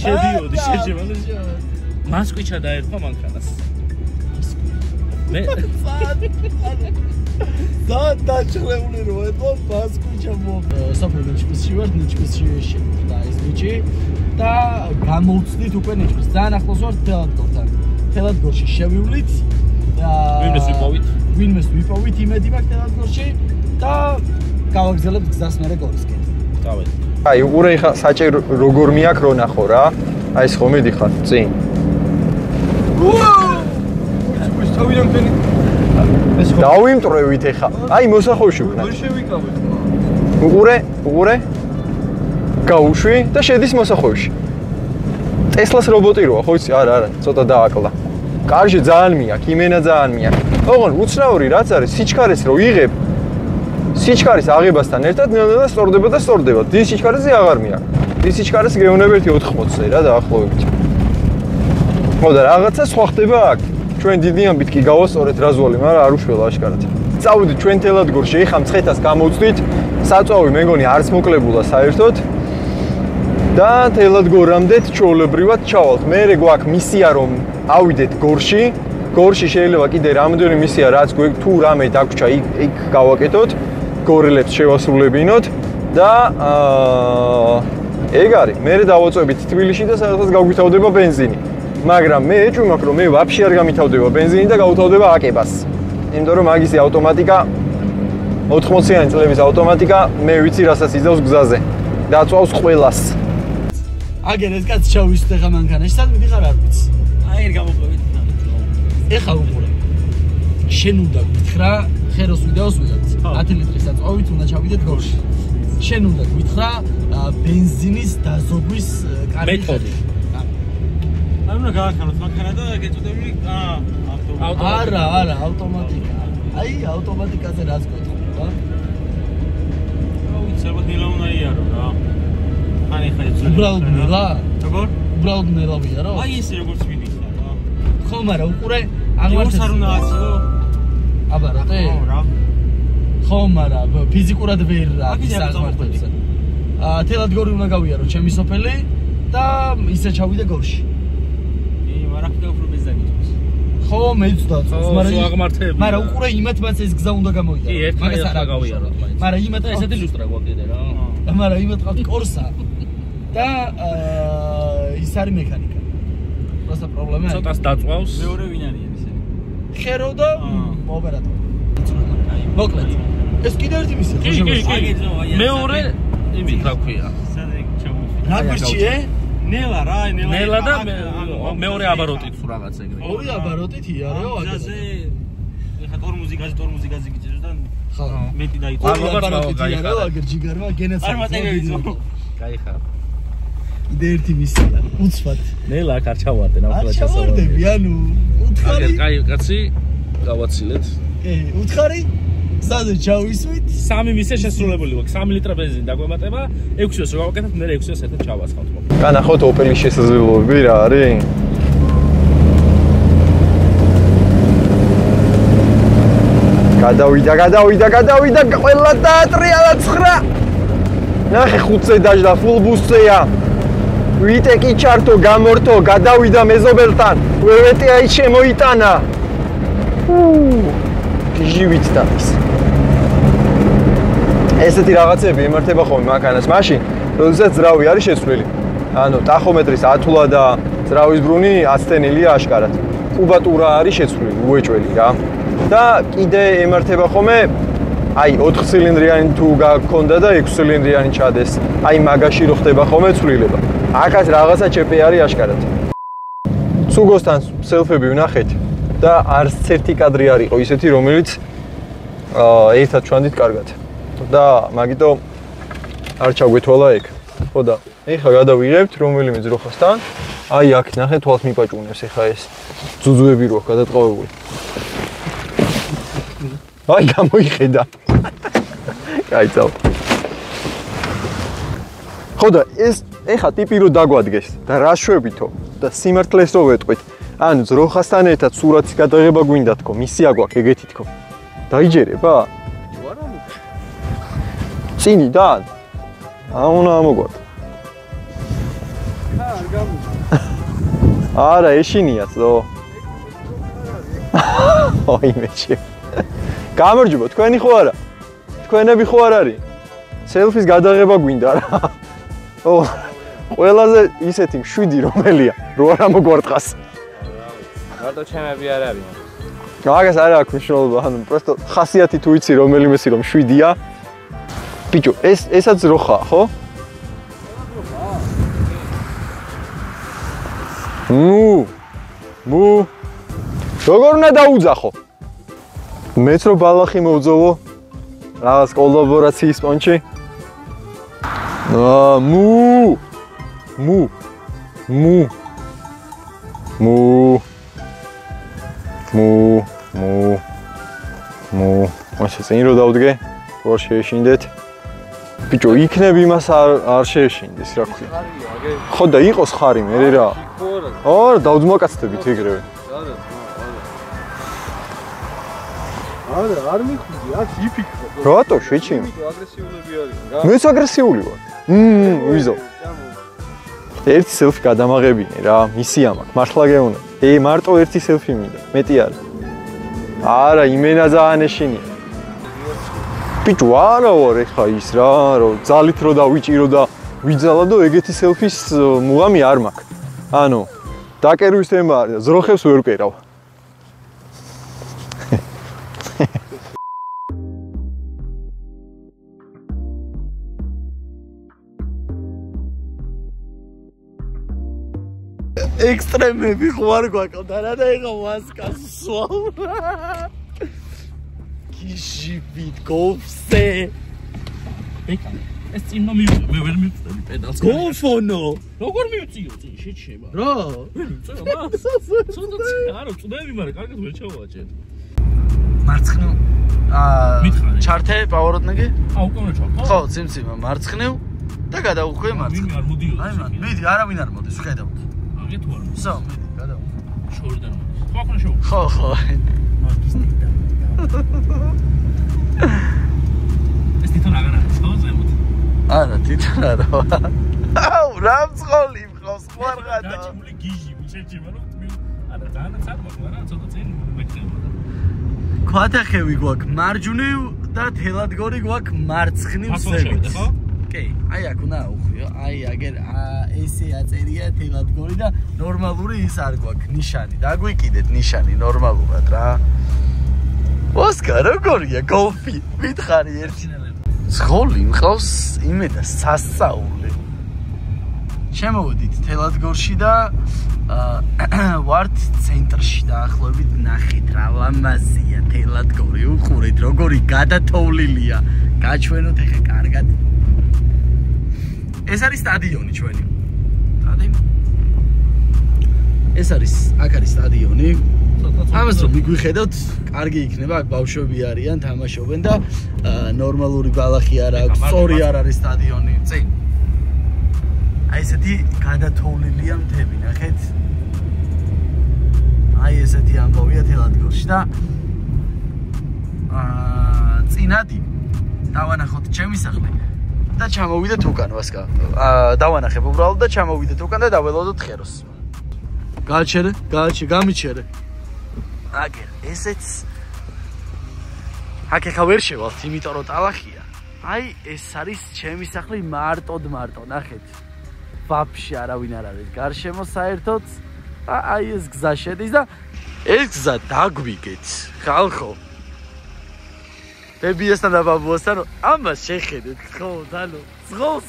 Speaker 8: შედიოდი, შეჯემალე. მასკუჩა დაერქვა მანქანას. მე
Speaker 2: დაჩრეული რო ეთო მასკუჩა მო. საფრანგეთში ვარ, ნიჩბესში და ეს ბიჭი და გამოვწდით უკვე ნიჩბეს. ძალიან ახლოს ვარ თელადგორთან. თელადგორში შევივლით და ვინმეს ვიპოვით იმედი მაქვს თელადგორში და გავაგზავნებთ გზას მერე გორისკენ.
Speaker 8: წავედი.
Speaker 1: აი, უყურე ხა საჭირო როგორ მიაქ რო ნახო რა. აი, ეს ხომ მედიხარ წინ.
Speaker 4: ეს თავიდან ფენი.
Speaker 1: ეს დავიმტრევით ეხა. აი, მოსახოვში ვქნა.
Speaker 4: ვერ შევიკავეთ.
Speaker 1: უყურე. გაუშვი და შედის მოსახოვში. ტესლას რობოტი როა, ხო იცი? არა, ცოტა დააკლა. კარში ძალიან მიაქ, იმენა ძალიან მიაქ. ოღონ უცნაური რაც არის, სიჩქარეს რო იღებ სიჩქარის აღებასთან ერთად ნელ-ნელა სწორდება. დის სიჩქარეზე აღარ მიაქვს. დის სიჩქარეს გეუბნები 80-ზე რა დაახლოებით. ხო და რაღაცა სხვა ხდება აქ. ჩვენ დიდი ამბით კი გავასწორეთ რაზვალი, მაგრამ არ უშველა აშკარად. წავიდით ჩვენ თელადგორში, ეხა მცხეთას გამოვწვით. საწვავი მეგონი არც მოკლებულა საერთოდ. და თელადგორამდე ჩვეულებრივად ჩავალთ. მე გვაქვს მისია რომ ავიდეთ გორში. გორში შეიძლება კიდე რამდენი მისია რაც თუ რამე დაგვრჩა იქ გავაკეთოთ. გორელებს შევასრულებინოთ და ეგ არის. მე დავაწვევით თბილისში და სადღაც გავგვითავდება ბენზინი. მაგრამ მე ეჭვი მაქვს რომ მე ვაფშე არ გამითავდება ბენზინი და გავუთავდება აკებას. იმიტომ რომ მაგისი ავტომატიკა 80-იანი წლების ავტომატიკა მე ვიცი რასაც იზავს გზაზე. დაწვავს ყველას.
Speaker 2: აგერ ეს კაცი ჩავისვით ახლა მანქანაში, სად მიდიხარ არ ვიცი. აი ერთ გამოყვებით. ეხლა უყურე. შენ უნდა გითხრა ხეროს ვიდეოს ვიღებთ. 10 ლიტრის აწვავით უნდა ჩავიდეთ გორში. შენ უნდა გითხრა ბენზინის დაზოგვის
Speaker 8: მეთოდი.
Speaker 6: აი უნდა გაახანოთ მანქანა და გეწოდებული
Speaker 2: არა, ავტომატიკა. აი ავტომატიკაზე რაც გეტყობა?
Speaker 6: უცებად ნელა უნდა იარო რა. ხანი ხაი ძველი.
Speaker 2: უბრალოდ ნელა?
Speaker 6: როგორ?
Speaker 2: უბრალოდ ნელა ვიარო?
Speaker 6: აი ესე როგორც ვიდი რა.
Speaker 2: ხო, მაგრამ უყურე აღმართეს.
Speaker 6: არ უნდა აციო.
Speaker 2: აბა რატე?
Speaker 6: ხო რა.
Speaker 2: ხო, მაგრამ ფიზიკურად ვერ რა ის აღმართებს. თელად გორი უნდა გავიარო ჩემი სოფელი და ისე ჩავიდე გორში.
Speaker 6: მაგრამ ხდა უფრო ბეზაგიტოს.
Speaker 2: ხო, მეც დაწოს,
Speaker 8: აღმართები.
Speaker 2: მაგრამ უყურე იმათ მას ეს გზა უნდა გამოიარო.
Speaker 8: მაგას არ გავიარო.
Speaker 2: მაგრამ იმათ
Speaker 8: ესეთი ლუსტრა გვაქვს რა.
Speaker 2: მაგრამ იმათ ყავს კორსა და ის არის მექანიკა. პროსტა პრობლემა.
Speaker 8: ცოტას დაწვავს.
Speaker 6: მეორე ვინ არის ესე?
Speaker 2: ხერო და ოპერატორი. მოკლედ. ეს კიდე ერთი მისია.
Speaker 8: მეორე იმით რა ქვია.
Speaker 2: რა გიჩიე?
Speaker 6: ნელა რა,
Speaker 8: ნელა და მეორე აბაროტით თუ რაღაც ეგრე.
Speaker 2: ორი აბაროტით იარეო
Speaker 6: აგაზე. ეხა ტორმუზი გაზი გიჭერს და ხო, მეტი დაიწყო.
Speaker 2: აბაროტით იარეო აგერ ჯიგარმა გენაც.
Speaker 6: არ მატერიალიზმო.
Speaker 8: გაიხარ.
Speaker 2: კიდე ერთი მისია. უცბად.
Speaker 8: ნელა აქ არ ჩავარდე ნახლა
Speaker 2: ჩასავარდი. არ ჩავარდები, ანუ უთხარი.
Speaker 8: აგერ კაი კაცი გავაცილეთ.
Speaker 2: კი, უთხარი. სადე ჩავისვით?
Speaker 8: 3 მისია შესრულებული გვაქვს. 3 ლიტრა ბენზინი დაგვემატება, 6-ს რო გავაკეთებთ, მე 6-ს ერთად ჩავასხავთ.
Speaker 1: განახოთ ოპელის შესაძლებლობები რა არის? გადავიდა, ყველა დაატრიალა 9. ნახე 5-ზე დაждდა, ფულ ბუსზეა. ვიტეკი ჩართო, გამორთო, გადავიდა მეზობელთან. ვერვეტი აი შემოიტანა. ჟივით დაის. ესეთი რაღაცები იმართება ხოლმე მანქანას მაშინ, როდესაც ძრავი არის შეცვლილი. ანუ ტახომეტრის ათულა და ძრავის ბრუნი აცდენილია აშკარად. კუბატურა არის შეცვლილი, უეჭველი რა. და კიდე ემართება ხოლმე აი 4 ცილინდრიანი თუ გაქონდა და 6 ცილინდრიანი ჩადეს. აი მაგაში რო ხდება ხოლმე ცვლილება. აქაც რაღაცა ჩეპე არის აშკარად. სუგოსთან სელფები ვნახეთ და არც ერთი კადრი არ იყო ისეთი, რომელიც ერთად ჩვანდით კარგად. და მაგიტო არ ჩაგვეთვალა ეგ. ხო და ეხლა გადავიღებთ რომელიმე ძროხასთან. აი აქ ნახე თვალს მიპაჭუნებს ეხლა ეს ძუძუები რო გადატყოვებული. აი გამოიხედა. კაიცავ. ხო და ეს ეხლა ტიპი რო დაგვადგეს და რა შვებითო და სიმართლეს რო ვეტყვით. ანუ ძროხასთან ერთად სურათის გადაღება გვინდა თქო, მისია გვაქვს ეგეთი თქო. დაიჯერება? წინიდან? აუნა ამოგვარ.
Speaker 4: არ გამო.
Speaker 1: არა, ეშინიაც ო. ой, მეჩი. გამარჯობა, თქვენი ხო არა? თქვენები ხო არ არის? სელფის გადაღება გვინდა რა. ო, ყველაზე ისეთი 7 რომელია, რო არ ამოგვარტყას.
Speaker 6: მარტო ჩემები არ არის.
Speaker 1: მაგას არ აქვს მნიშვნელობა, ანუ პროსტო ხასიათი თუ იცი რომელიმესი რომ 7-ია. ბიჭო, ესაც როხაა, ხო? მუ. როგორ უნდა დაუძახო? მეც რო ბალახი მოვძოვო რაღაც კოლაბორაციის პონჩი. მაშინ წინ რო დავდგე, როგორ შეეშინდეთ? ბიჭო, იქნებ იმას არ შეეშინდეს, რა ქვია. ხო და იყოს ხარი მე რა. არა, დავძმაკაცდებით ეგრევე.
Speaker 4: არა, არ მიხვდი, აქ იფიქრო.
Speaker 1: რატო შეჩიმ?
Speaker 4: აგრესიულები არის.
Speaker 1: მეც აგრესიული ვარ. ვიზო. ერთი სელფი გადამაღებინე რა, მისია მაქვს, მართლა გეუბნა. მარტო ერთი სელფი მინდა, მეტი არა. არა, იმენა ძალიან ეშინია. ბიჭო, არა ვარ ეხა ის რა, რომ ძალით რო დავიჭირო და ვიძალა და ეგეთი სელფის მუღამი არ მაქვს. ანუ დაკერვის თემა არის, ზროხებს ვერ ვკერავ. ექსტრემები ხო არ გვაქვს და რა და ეხა მასკას სვავ.
Speaker 2: გიჟივით გოლფზე.
Speaker 8: ეს წინა მე ვერ მივწევი პედალს.
Speaker 2: გოლფონო.
Speaker 8: როგორ მივწიო წინ შეჩება?
Speaker 2: რა?
Speaker 8: ვერ მივწევ მას. ცოტა არა, წდები, მაგრამ კარგად ვერ ჩავაჭერ.
Speaker 2: მარცხნივ ჩართე პავაროტნეგი?
Speaker 8: უკანვე ჩავხო?
Speaker 2: ხო, ციმციმა მარცხნივ და გადავუხვე მარცხნივ.
Speaker 8: ვინ არ მოდიოდა?
Speaker 2: აი მან, მიდი, არავინ არ მოდის, ვხედავთ.
Speaker 8: აგე თუ არ მოდის.
Speaker 2: სო, მიდი, გადავუხვე.
Speaker 8: შორიდან მოდის. ხო, ახლა შევუხვე.
Speaker 2: ხო.
Speaker 8: მაგის ნიდა. ეს თვითონ აღარ არის, ხო, ზემოთ?
Speaker 2: არა, თვითონ არა. აუ, რა მწყოლი მყავს, ხوارღადა.
Speaker 8: დაჭმული გიჟი, შეჭება რომ მე არა, ძალიან ცალკე, მაგრამ ცოტა წინ მეკნებოდა.
Speaker 2: ქვათახევი გვაქვს მარჯვნივ და თელადგორი გვაქვს მარცხნივ ზევით. კი, აი აქ უნდა აუხვიო. აი აგერ ესე აწერია თელადგორი და ნორმალური ის არ გვაქვს ნიშანი. დაგვიკიდეთ ნიშანი ნორმალურად რა. ოსკარ, როგორია გოლფი? მითხარი ერთი. ზღოლი მყავს იმედა სასწაული. შემოვედით თელადგორში და ვართ ცენტრში დაახლოებით ნახეთ რა ლამაზია თელადგორი. უყურეთ როგორი გადათოვლილია. გაჩვენოთ ეხა კარგად. ეს არის სტადიონი ჩვენი. ეს არის აქ არის სტადიონი. ამას რომ მიგვიხედავთ, კარგი იქნება, აქ ბავშვები არიან, თამაშობენ და ნორმალური ბალახი არ აქვს, სწორი არ არის სტადიონი. წინ. აი ესეთი გადათოვლილია მთები, ნახეთ. აი ესეთი ამბავია თელადგორში და წინადი დავანახოთ ჩემი სახლი და ჩამოვიდეთ უკან ვასკა. დავანახებ უბრალოდ და ჩამოვიდეთ უკან და დაველოდოთ ხეროს. გააჩერე, გამიჩერე. აგერ, ესეც აკექა ვერ შევალთ, იმიტომ რომ ტალახია. აი ეს არის ჩემი სახლი მარტო, ნახეთ. ვაფშე არავინ არ არის გარშემო საერთოდ. აი ეს გზა შედის და ეს გზა დაგვიგეთ, ხალხო. ბებიასთან და ბაბუასთან ამას შეხედეთ, ხო, დანო, ზღოს.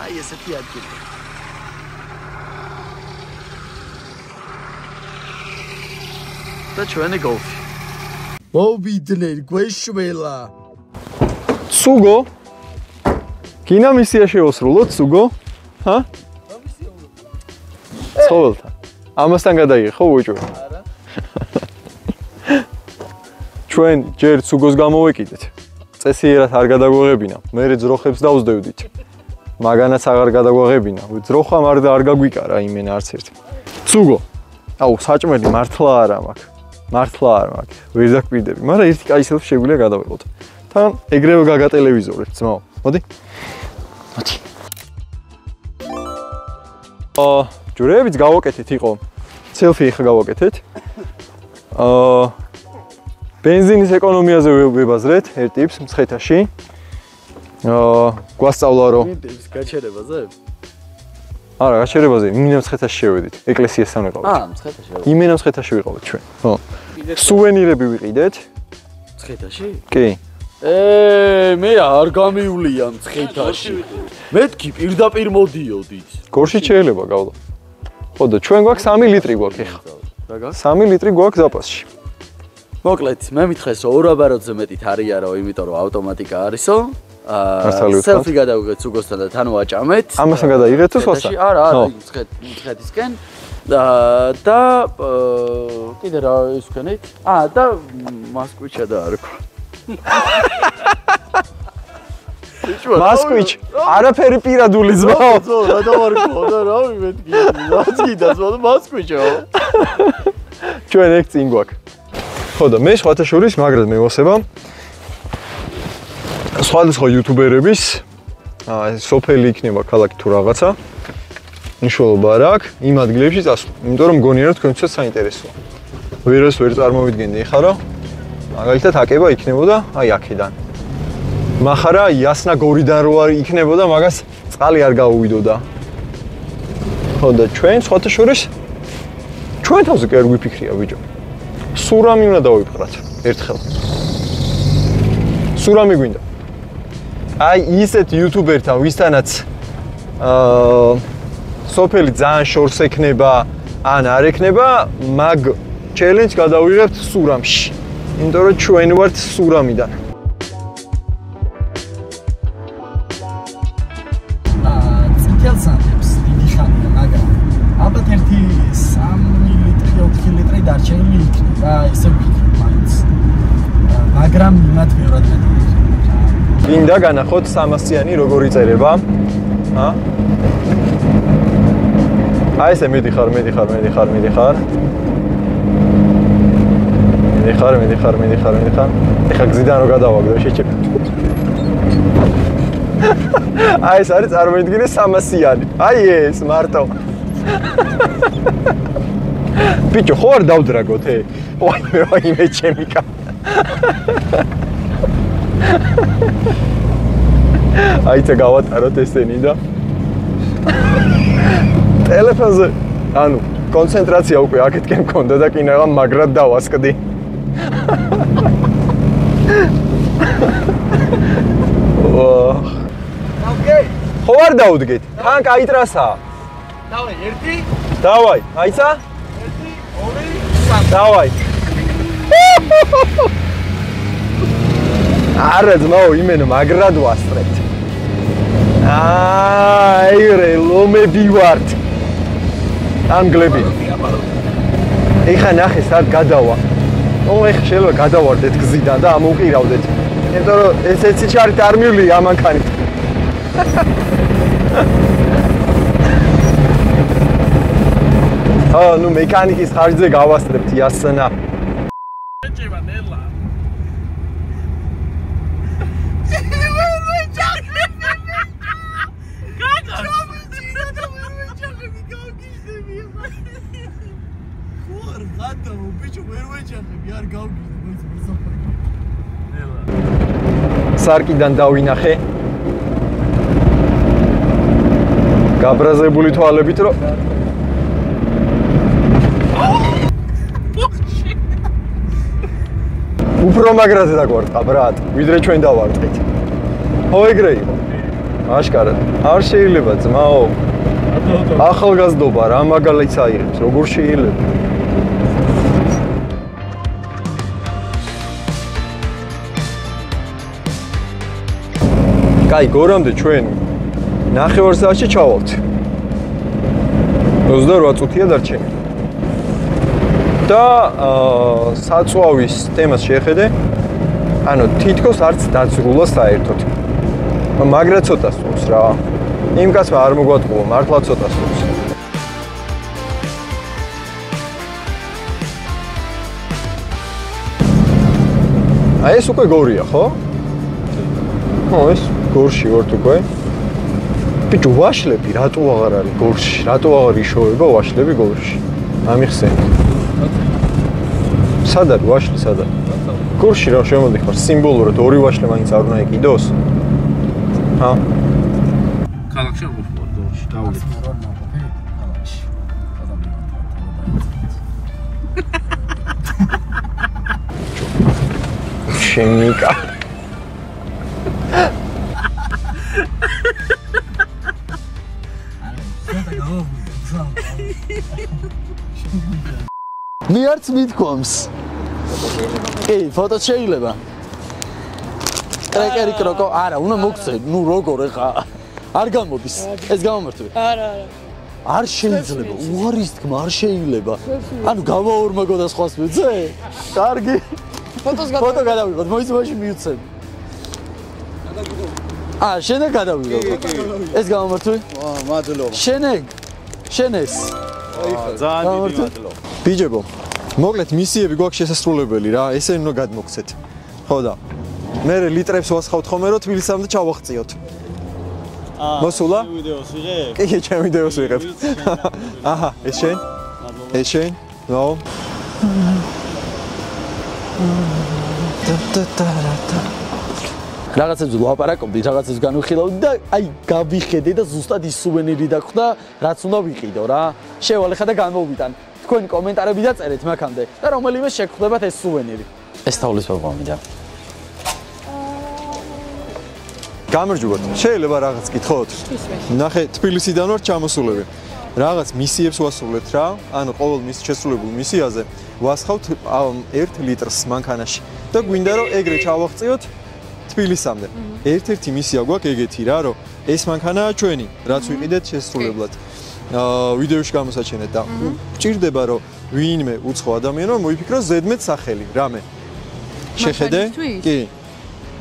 Speaker 2: აი ესეთი ადგილი. და ჩვენი გოლფი. მოვიდნენ გვეშველა.
Speaker 1: ცუგო. კინა მისია შეოსრულოთ, ცუგო? ჰა? ცხოველთან. ამასთან გადაიღე, ხო, უეჭვე? არა. ჩვენ ჯერ ცუგოს გამოვეკიდეთ. წესიერად არ გადაგვეღებინა. მე ძროხებს დავსდევდით. მაგანაც აღარ გადაგვეღებინა. ძროხამ არ გაგვიკარა იმენ არც ერთი. ცუგო. აუ, საჭმელი მართლა არა მაქვს. ვერ დაკვირდები, მაგრამ ერთი კაი სელფი შეგვიძლია გადავიღოთ. თან ეგრევე გაგატელევიზორებთ, ძმაო. მოდი. ჯვრეებიც გავაკეთეთ იყო. სელფი ხა გავაკეთეთ. ბენზინის ეკონომიაზე ვებაზრეთ ერთ ტიპს მცხეთაში. გვასწავლა რომ
Speaker 2: გაჩერებაზე?
Speaker 1: არა, გაჩერებაზე, იმენა მცხეთაში შევედით. ეკლესიასთან ვიყავით.
Speaker 2: მცხეთაში.
Speaker 1: იმენა მცხეთაში ვიყავით ჩვენ. ხო. სუვენირები ვიყიდეთ.
Speaker 2: მცხეთაში?
Speaker 1: კი.
Speaker 2: მე არ გამივლია მცხეთაში. მეთქი პირდაპირ მოდიოდით.
Speaker 1: გორშიც შეიძლება გავლა. ხო და ჩვენ გვაქვს 3 ლიტრი გვაქვს ეხა.
Speaker 2: რა გა?
Speaker 1: 3 ლიტრი გვაქვს ზაპასში.
Speaker 2: მოკლედ, მე მითხეს 2 აბაროძე მეტით არიარო, იმიტომ რომ ავტომატიკა არისო. სელფი გადავიღეთ ცუგოსთან და თან ვაჭამეთ.
Speaker 1: ამასთან გადაიღეთ თუ სხვასთან?
Speaker 2: არა, მცხეთისკენ. და კიდე რა ის ვქენით? და მასკვიჩა და არ ქვა.
Speaker 1: მასკვიჩ, არაფერი პირადული ზმაო.
Speaker 2: რა დავარქვა და რავი მეთქი. რაც კიდაც მასკვიჩო.
Speaker 1: ჩვენ ეგ წინ გვაქვს. ხო და მე სხვათა შორის მაგრად მევასება სხვადასხვა იუთუბერების სოფელი იქნება ქალაქი თუ რაღაცა მნიშვნელობა არ აქვს იმ ადგილებში წასვლა, იმიტომ რომ მგონია რომ თქვენთვისაც საინტერესოა. ვერ წარმოვიდგენდი ხა რომ მაგალითად აკება იქნებოდა აი აქედან. მახარა იასნა გორიდან რო არ იქნებოდა, მაგას წყალი არ გაუვიდოდა. ხო და ჩვენ სხვათა შორის ჩვენ თავზე კი არ გვიფიქრია ბიჭო. სულ რამე უნდა დავიფხრათ ერთხელ. სულ რამე გვინდა. აი ისეთ იუთუბერთან ვისთანაც სოფელი ძალიან შორს ექნება ან არ ექნება, მაგ
Speaker 10: ჩელენჯს გადავიღებთ სურამში. იმიტომ რომ ჩვენ ვართ სურამიდან.
Speaker 2: წითელ სანდებს დიდი ხანია, მაგრამ ალბათ ერთი 3 ლიტრი 4 ლიტრი დარჩენილი იქნება, ესე ვიქნებ მაინც. მაგრამ იმათ ბევრად მეტი.
Speaker 10: გინდა განახოთ 300-იანი როგორ იწერება? აი ესე მიდიხარ. ეხა გზიდან რო გადავაგდო შეჭებ. აი ეს არის წარმოიდგინე 300-იანი. აი ეს მარტო. ბიჭო, ხო არ დავდრაგოთ, ვაიმე ჩემი კა. აიცა გავატაროთ ესენი და ტელეფონზე, ანუ კონცენტრაცია უკვე აქეთკენ მქონდა და კინაღამ მაგრად დავასკდი. ოკეი. ხო არ დაუდგეთ? თან კაი ტრასაა.
Speaker 2: დავაი 1.
Speaker 10: დავაი, აიცა?
Speaker 2: 1, 2, 3.
Speaker 10: დავაი. არა ძმაო, იმენ მაგრად ვასწრებთ. აირე ლომები ვართ. ამგლები. ეხა ნახე სად გადავა. ეხა შეიძლება გადავარდეთ გზიდან და ამოუყირავდეთ. იმიტომ რომ ესეც ჩარით არ მივლია ამანქანით. ნუ მექანიკის ხარჯზე გავასწრებთ იასნა.
Speaker 8: ეჭება ნელა.
Speaker 10: სარკიდან დავინახე. გაბრაზებული თვალებით რომ უფრო მაგრაზე დაგვარტყა ბრატ, ვიდრე ჩვენ დავარტყით. ხო ეგრე იყო. აშკარად. არ შეიძლება ძმაო. ახალგაზრდობა რა მაგალითს აიღებს, როგორ შეიძლება? კაი, გორამდე ჩვენ 9 საათში ჩავალთ. 28 წუთია დარჩენილი. და საწვავის თემას შეხედე. ანუ თითქოს არც დაძრულა საერთოდ. მაგრა ცოტა სულს რა. იმ კაცმა არ მოგვატყუა, მართლა ცოტა სულს. აი ეს უკვე გორია, ხო? ხო, ეს გორში ვართ უკვე. ბიჭო, ვაშლები რატო აღარ არის გორში? რატო აღარ იშოვება ვაშლები გორში? ამიხსენე. სად არის ვაშლი, სად არის? გორში რა შემოდიხარ, სიმბოლურად ორი ვაშლი მაინც არ უნდა იყიდოს. ჰა?
Speaker 8: ქალაქში არ ყოფილა გორში, დავიდეთ. შემიკა.
Speaker 2: მე არც მithქვამს. კი, ფოტო შეიძლება. ტრეკერი კროკო, არა, უნდა მოგცე, ნუ როგორ ეხა. არ გამოდის. ეს გამომართვე.
Speaker 12: არა.
Speaker 2: არ შეიძლება, უარის თქმა არ შეიძლება. ანუ გავაორმაგო და სხვას მეძე? კარგი. ფოტო გადავიღოთ, მოიცმაში მიუცემ. შენე გადავიღოთ. ეს გამომართვე?
Speaker 10: მადლობა.
Speaker 2: შენეს.
Speaker 10: ძალიან დიდი მადლობა. ბიჭებო, მოკლედ მისიები გვაქვს შესასრულებელი რა, ესე უნდა გადმოგცეთ. ხო და მე ლიტრებს ვასხავთ ხოლმე რომ თბილისამდე ჩავაღწიოთ. მოსულა? ვიდეოს ვიღებ? კი, ჩემ ვიდეოს ვიღებ. აჰა, ეს შენ? ეს შენ? ნო.
Speaker 2: რაღაცებს ვლაპარაკობდი, რაღაცებს განვიხილავდი და აი გავიხედე და ზუსტად ის სუვენირი დახვდა, რაც უნდა ვიყიდო რა. შევალეხა და გამოვიტან. თქვენ კომენტარები დაწერეთ მაგამდე და რომელიმე შეგხვდებათ ეს სუვენირი. ეს თავლის პროგრამიდან.
Speaker 10: გამარჯობათ. შეიძლება რაღაც გითხოთ? ნახე, თბილისიდან ვარ ჩამოსულები. რაღაც მისიებს ვასრულებთ რა, ანუ ყოველ შესრულებულ მისიაზე ვასხავთ 1 ლიტრს მანქანაში და გვინდა რომ ეგრე ჩავაღწიოთ თბილისამდე. ერთ-ერთი მისია გვაქვს ეგეთი რა, რომ ეს მანქანაა ჩვენი, რაც ვიყიდეთ შესრულებლად. ვიდეოში გამოსაჩენეთ და გვჭირდება რომ ვინმე უცხო ადამიანმა მოიფიქროს ზედმეტ სახელი, რამე. შეხედე? კი.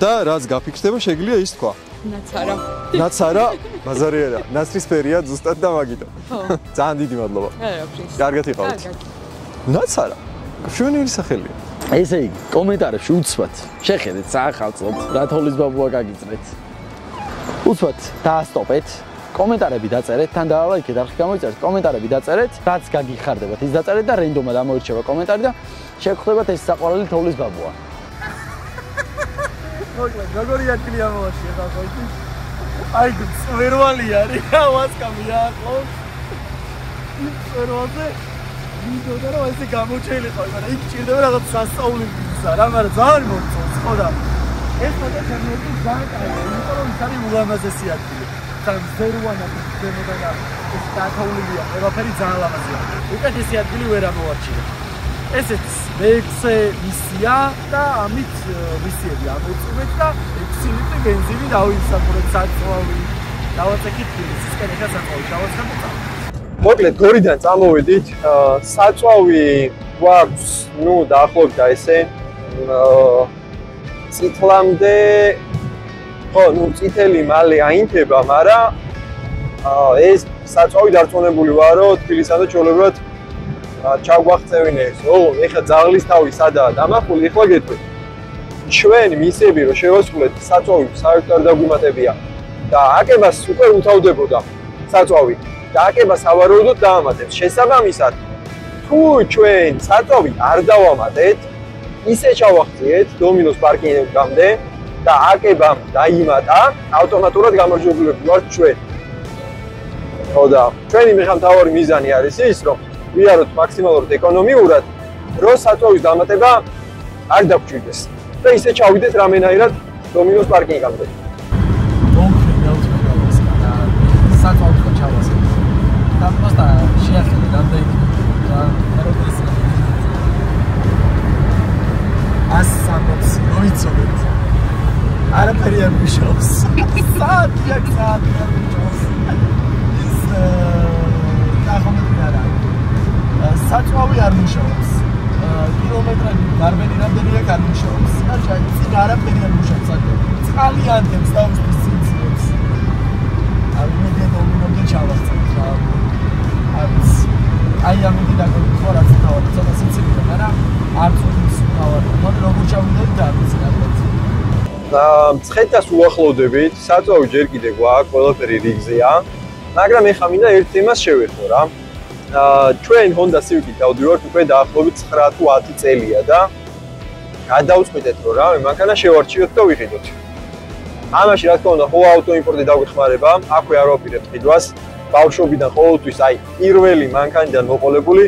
Speaker 10: და რაც გაფიქრდება, შეგვიძლია ის თქვა.
Speaker 12: ნაცარა.
Speaker 10: ნაცარა, ბაზარი არა, ნაცრისფერია ზუსტად და მაგიტო. ხო. ძალიან დიდი მადლობა.
Speaker 12: არა, ფრის.
Speaker 10: კარგად იყავით. ნაცარა. შვენიერი სახელია.
Speaker 2: ესე იგი, კომენტარებში უცბად შეხედეთ, საახალწლოდ, რა თოვლის ბაბუა გაგიწრეთ. უცბად დაასტოპეთ, კომენტარები დაწერეთ, თან დაალაიქეთ, არხი გამოიწერეთ, კომენტარები დაწერეთ, რაც გაგიხარდებათ, ის დაწერეთ და რენდომად ამოირჩევა კომენტარი და შეგხვდებათ ეს საყვარელი თოვლის ბაბუა.
Speaker 4: მოკლედ, როგორი ადგილი ამოვაშია ხალხო ის? აი, წვერვალი არის, ვასკამი ახლოს. წვერვალზე ვიდოდა რომ ესე გამოჩეილიყავი, მაგრამ იქ ჭირდება რაღაც სასწაულებისა რა, მაგრამ ძალიან მოწონს, ხო და ეს მოდი ჩემი ძალიან კაია, იმიტომ რომ ის არის ულამაზესი ადგილი. თან ზერვანა ზემოდან და ეს დათოვლილია, ყველაფერი ძალიან ლამაზია. უკეთესი ადგილი ვერ ამოვარჩიე. ესეც მეექვსე მისია და ამით მისიები ამოვწმეთ და 6 ლიტრი ბენზინი დავისახურეთ საწვავი. დავაწექით თბილისისკენ ეხა საწვავი დავაცხადოთ.
Speaker 10: მოკლედ გორიდან წამოვედით, საწვავი გვაქვს, ნუ დაახლოებით და ესე წითლამდე ხო, ნუ წითელი მალე აინთება, მაგრამ ეს საწვავი დარწმუნებული ვარ, რომ თბილისამდე ჩვეულებრივად ჩაგვაღწევინე ეს. ეხლა ძაღლის თავი სადაა დამახული, ეხლა გეტყვით. ჩვენ მისები რომ შევასრულეთ, საწვავი საერთოდ არ დაგვიმატებია და აკებას უკვე უთავდებოდა საწვავი. და აკება სავარაუდოდ დაამატებს. შესაბამისად, თუ ჩვენ საწვავი არ დავამატეთ, ისე ჩავახციეთ დომინოს პარკინგამდე და აკებამ დაიმატა, ავტომატურად გამარჯვებულები ვართ ჩვენ. ხო და ჩვენი მეხამთავარი მიზანი არის ის, რომ ვიაროთ მაქსიმალურად ეკონომიურად, რომ საწვავის დამატება არ დაგჭირდეს და ისე ჩავიდეთ რამენაირად დომინოს პარკინგამდე.
Speaker 4: საწვავი ხო ჩავასე. და просто შეახერე რამდენი და როდეს ასამოც მოიცოდეთ არაფერი არ მიშობს საათი ის კახომეტარა საწვავი არ მუშაობს კილომეტრები გარბენი რამდენია არ მუშაობს წინ არაფერი არ მუშაობს წყალი ანდებს და უსწრის სიმციებს ამიტომ დომინონდე ჩავახცეთ რა აი ამიტომ დაგოცხო რაც თავად ცოტა სიმცირეა მაგრამ არ წუდის თავად მოდი როგორ ჩავიდეთ და
Speaker 10: მცხეთას უახლოვდებით, საწვავი ჯერ კიდე გვაქვს, ყველაფერი რიგზეა, მაგრამ ეხლა მინდა ერთ თემას შევეხო რა. ჩვენ Honda Civic-ით დავდივართ უკვე დაახლოებით 9 თუ 10 წელია და გადავწყვიტეთ რომ რა, მანქანა შევარჩიოთ და ვიყიდოთ. ამაში რა თქმა უნდა, ხო ავტოიმპორტი დაგვეხმარება, აქვე არ ვაპირებთ ყიდვას. ბავშვობიდან ყოველთვის აი პირველი მანქანიდან მოყოლებული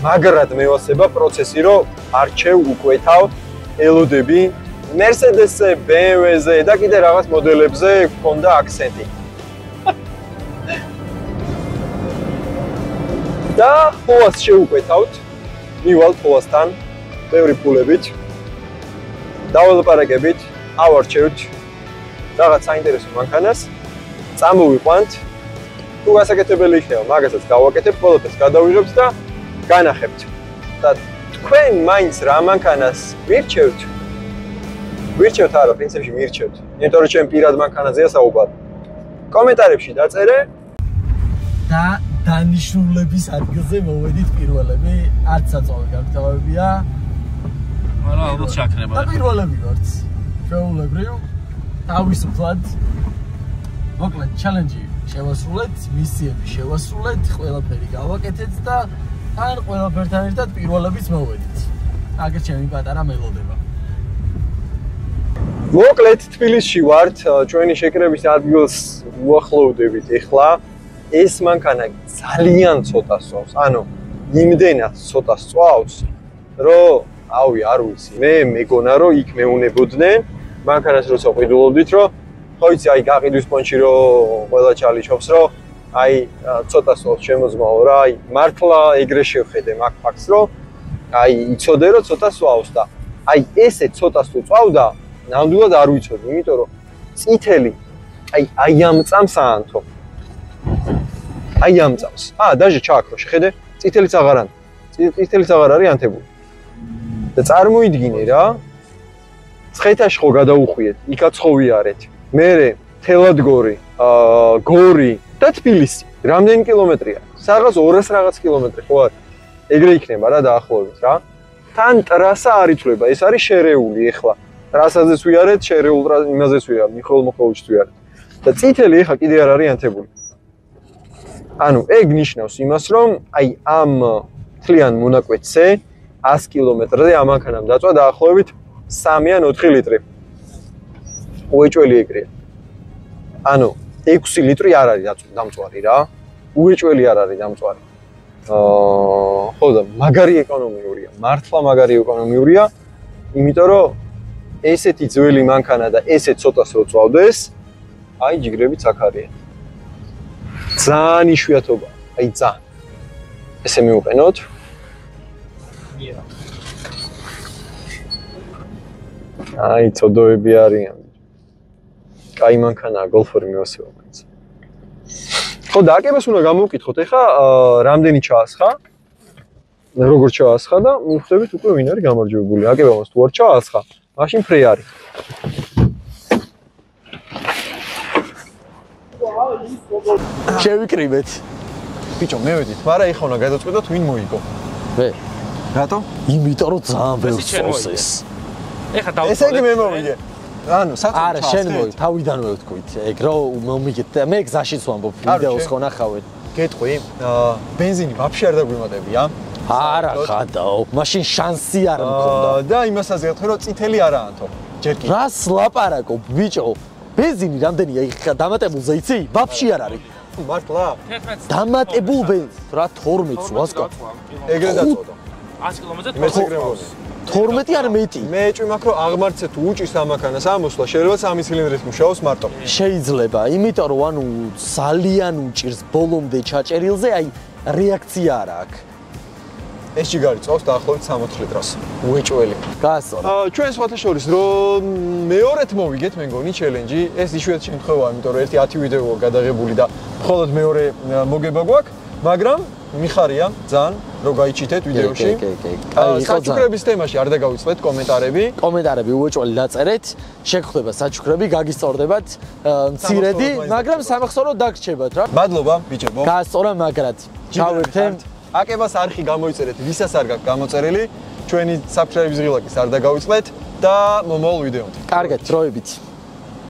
Speaker 10: მაგრად მევასება პროცესი, რომ არჩევ უკვეთავ, ელოდები Mercedes-ზე, BMW-ზე და კიდე რაღაც მოდელებზე გქონდა აქცენტი. და ხოას შევუკვეთავთ, მივალთ ხოასთან, ბევრი ფულებით, დაველაპარაკებით, ავარჩევთ რაღაც საინტერესო მანქანას, წამოვიყვანთ, თუ გასაკეთებელი იქნება, მაგასაც გავაკეთებთ, ყველაფერს გადავიღებთ და განახებთ. და თქვენ მაინც რა მანქანას ვირჩევთ? ვირჩევთ არა, პრინციპში მირჩევთ. იმიტომ რომ ჩემ პირად მანქანაზეა საუბარი. კომენტარებში დაწერე
Speaker 4: და დანიშნულების ადგილზე მოვედით პირველები, არც საწვავი გაგთავებია.
Speaker 8: არა, ალბათ შაქრება.
Speaker 4: და პირველები ვართ. ჩვეულებრივ თავისუფლად მოკლედ ჩალენჯი შევასრულეთ, მისიები შევასრულეთ, ყველაფერი გავაკეთეთ და ან ყველაფერთან ერთად პირველებიც მოვედით. აგერ ჩემი პატარა მელოდება.
Speaker 10: მოკლედ თბილისში ვართ, ჩვენი შეკრების ადგილს უახლოვდებით ეხლა. ეს მანქანა ძალიან ცოტა სწავს, ანუ იმდენად ცოტა სწავს, რომ ავი არ ვიცი, მე მეგონა რომ იქ მეუნებოდნენ მანქანას როცა ყიდულობდით, რომ ხო იცი, აი გაყიდვის პონჩი რომ ყველა ჩალიჩობს, რომ აი ცოტა სწორ შემოძმაო რა, აი მართლა ეგრე შევხედე მაგ ფაქტს, რომ აი იცოდე რომ ცოტა სვავს და აი ესე ცოტას თუ წვავდა, ნამდვილად არ ვიცოდი, იმიტომ რომ წითელი აი ამ წამს აანთო. აი ამ წამს. დაჟე ჩააქრო, შეხედე, წითელიც აღარ ანთო. წითელიც აღარ არის ანთებული. და წარმოიდგინე რა, ცხეთაში ხო გადაუხვიეთ, იქაც ხო ვიარეთ. მერე თელადგორი, გორი და თბილისი. რამდენი კილომეტრია? სადღაც 200 რაღაც კილომეტრი ხო არის? ეგრე იქნება რა დაახლოებით რა. თან ტრასა არ იცვლება, ეს არის შერეული ეხლა. ტრასაზეც ვიარეთ, შერეულ იმაზეც ვიარეთ, მიხეილ-მოხოვიჩს ვიარეთ. და წითელი ეხლა კიდე არ არის ანთებული. ანუ ეგ ნიშნავს იმას, რომ აი ამ თლიან მონაკვეთზე 100 კილომეტრზე ამ მანქანამ დაწვა დაახლოებით 3 ან 4 ლიტრი. უეჭველი ეგრეა. ანუ 6 ლიტრი არ არის დამწვარი რა. უეჭველი არ არის დამწვარი. ხო და მაგარი ეკონომიურია, მართლა მაგარი ეკონომიურია, იმიტომ რომ ესეთი ძველი მანქანა და ესე ცოტას რო წვავდეს, აი ჯიგრებიც აქ არის. ძალიან იშვიათობა, აი ძალიან. ესე მივუყენოთ. აი წოდოები არიან. კაი მანქანაა გოლფური მეოსება მაინც. ხო და აკებას უნდა გამოვკითხოთ ეხა რამდენი ჩაასხა. როგორ ჩაასხა და მივხვდებით უკვე ვინ არის გამარჯვებული. აკებამოს თუ არ ჩაასხა, მაშინ ფრე არის.
Speaker 2: შევიკრიბეთ.
Speaker 10: ბიჭო, მე ვედით, მაგრამ ეხა უნდა გადაწყვეტოთ ვინ მოიგო.
Speaker 2: მე.
Speaker 10: რატო?
Speaker 2: იმიტომ რომ ძალიან ბევრ სწორს ეს.
Speaker 8: ეხა დავწყვეტე.
Speaker 10: ესე იგი მე მოვიგე. ანუ საწოლ
Speaker 2: არა, შენ მოი, თავიდანვე ვთქვით. ეგ რო მომიგეთ და მე გზაშიც ვამბობ, ვიდეოს ხო ნახავენ.
Speaker 10: გეტყვი, ბენზინი ვაფშე არ დაგვიმატებია.
Speaker 2: არა, ხადაო, მაშინ შანსი არ მქონდა.
Speaker 10: და იმასაც გეტყვი, რომ წითელი არა ანთო. ჯერ კი.
Speaker 2: რას ლაპარაკობ, ბიჭო? ბენზინი რამდენია იქ დამატებულზე იცი? ვაფშე არ არის.
Speaker 10: მართლა?
Speaker 2: დამატებულ ბენზინს რა 12-ს ვასკო.
Speaker 10: ეგრე დაწოდა.
Speaker 8: 100 კილომეტრზე
Speaker 10: მე ეგრე
Speaker 2: 12 არ მეტი.
Speaker 10: მე ეჭვი მაქვს რომ აღმართზე თუ უჭის ამაქანას ამოსვლა შეიძლება 3 ცილინდრით მუშაობს მარტო.
Speaker 2: შეიძლება, იმიტომ რომ ანუ ძალიან უჭირს ბოლომდე ჩაჭერილზე, აი რეაქცია არ აქვს.
Speaker 10: ეს ჯიგარი წავს დაახლოებით 60 litrას. უეჭველი.
Speaker 2: გასწორა.
Speaker 10: ჩვენ სხვათა შორის რომ მეორედ მოვიგეთ მე მგონი ჩელენჯი, ეს იშვიათ შემთხვევაა, იმიტომ რომ ერთი 10 ვიდეოა გადაღებული და მხოლოდ მეორე მოგება გვაქვს, მაგრამ მიხარია ძალიან რომ გაიჩითეთ ვიდეოში. საჩუქრების თემაში არ დაგავიწყდეთ კომენტარები.
Speaker 2: კომენტარები უეჭველი დაწერეთ, შეგხვდება საჩუქრები, გაგისწორდებათ მცირედი, მაგრამ სამახსოვრო დაგრჩებათ რა.
Speaker 10: მადლობა ბიჭებო.
Speaker 2: გასწორა მაგრად. ჩავერთე.
Speaker 10: აკებას არხი გამოიწერეთ, ვისაც არ გაქვს გამოწერილი, ჩვენი subscribe-ის ღილაკის არ დაგავიწყდეთ და მომავალ ვიდეომდე.
Speaker 2: კარგად, დროებით.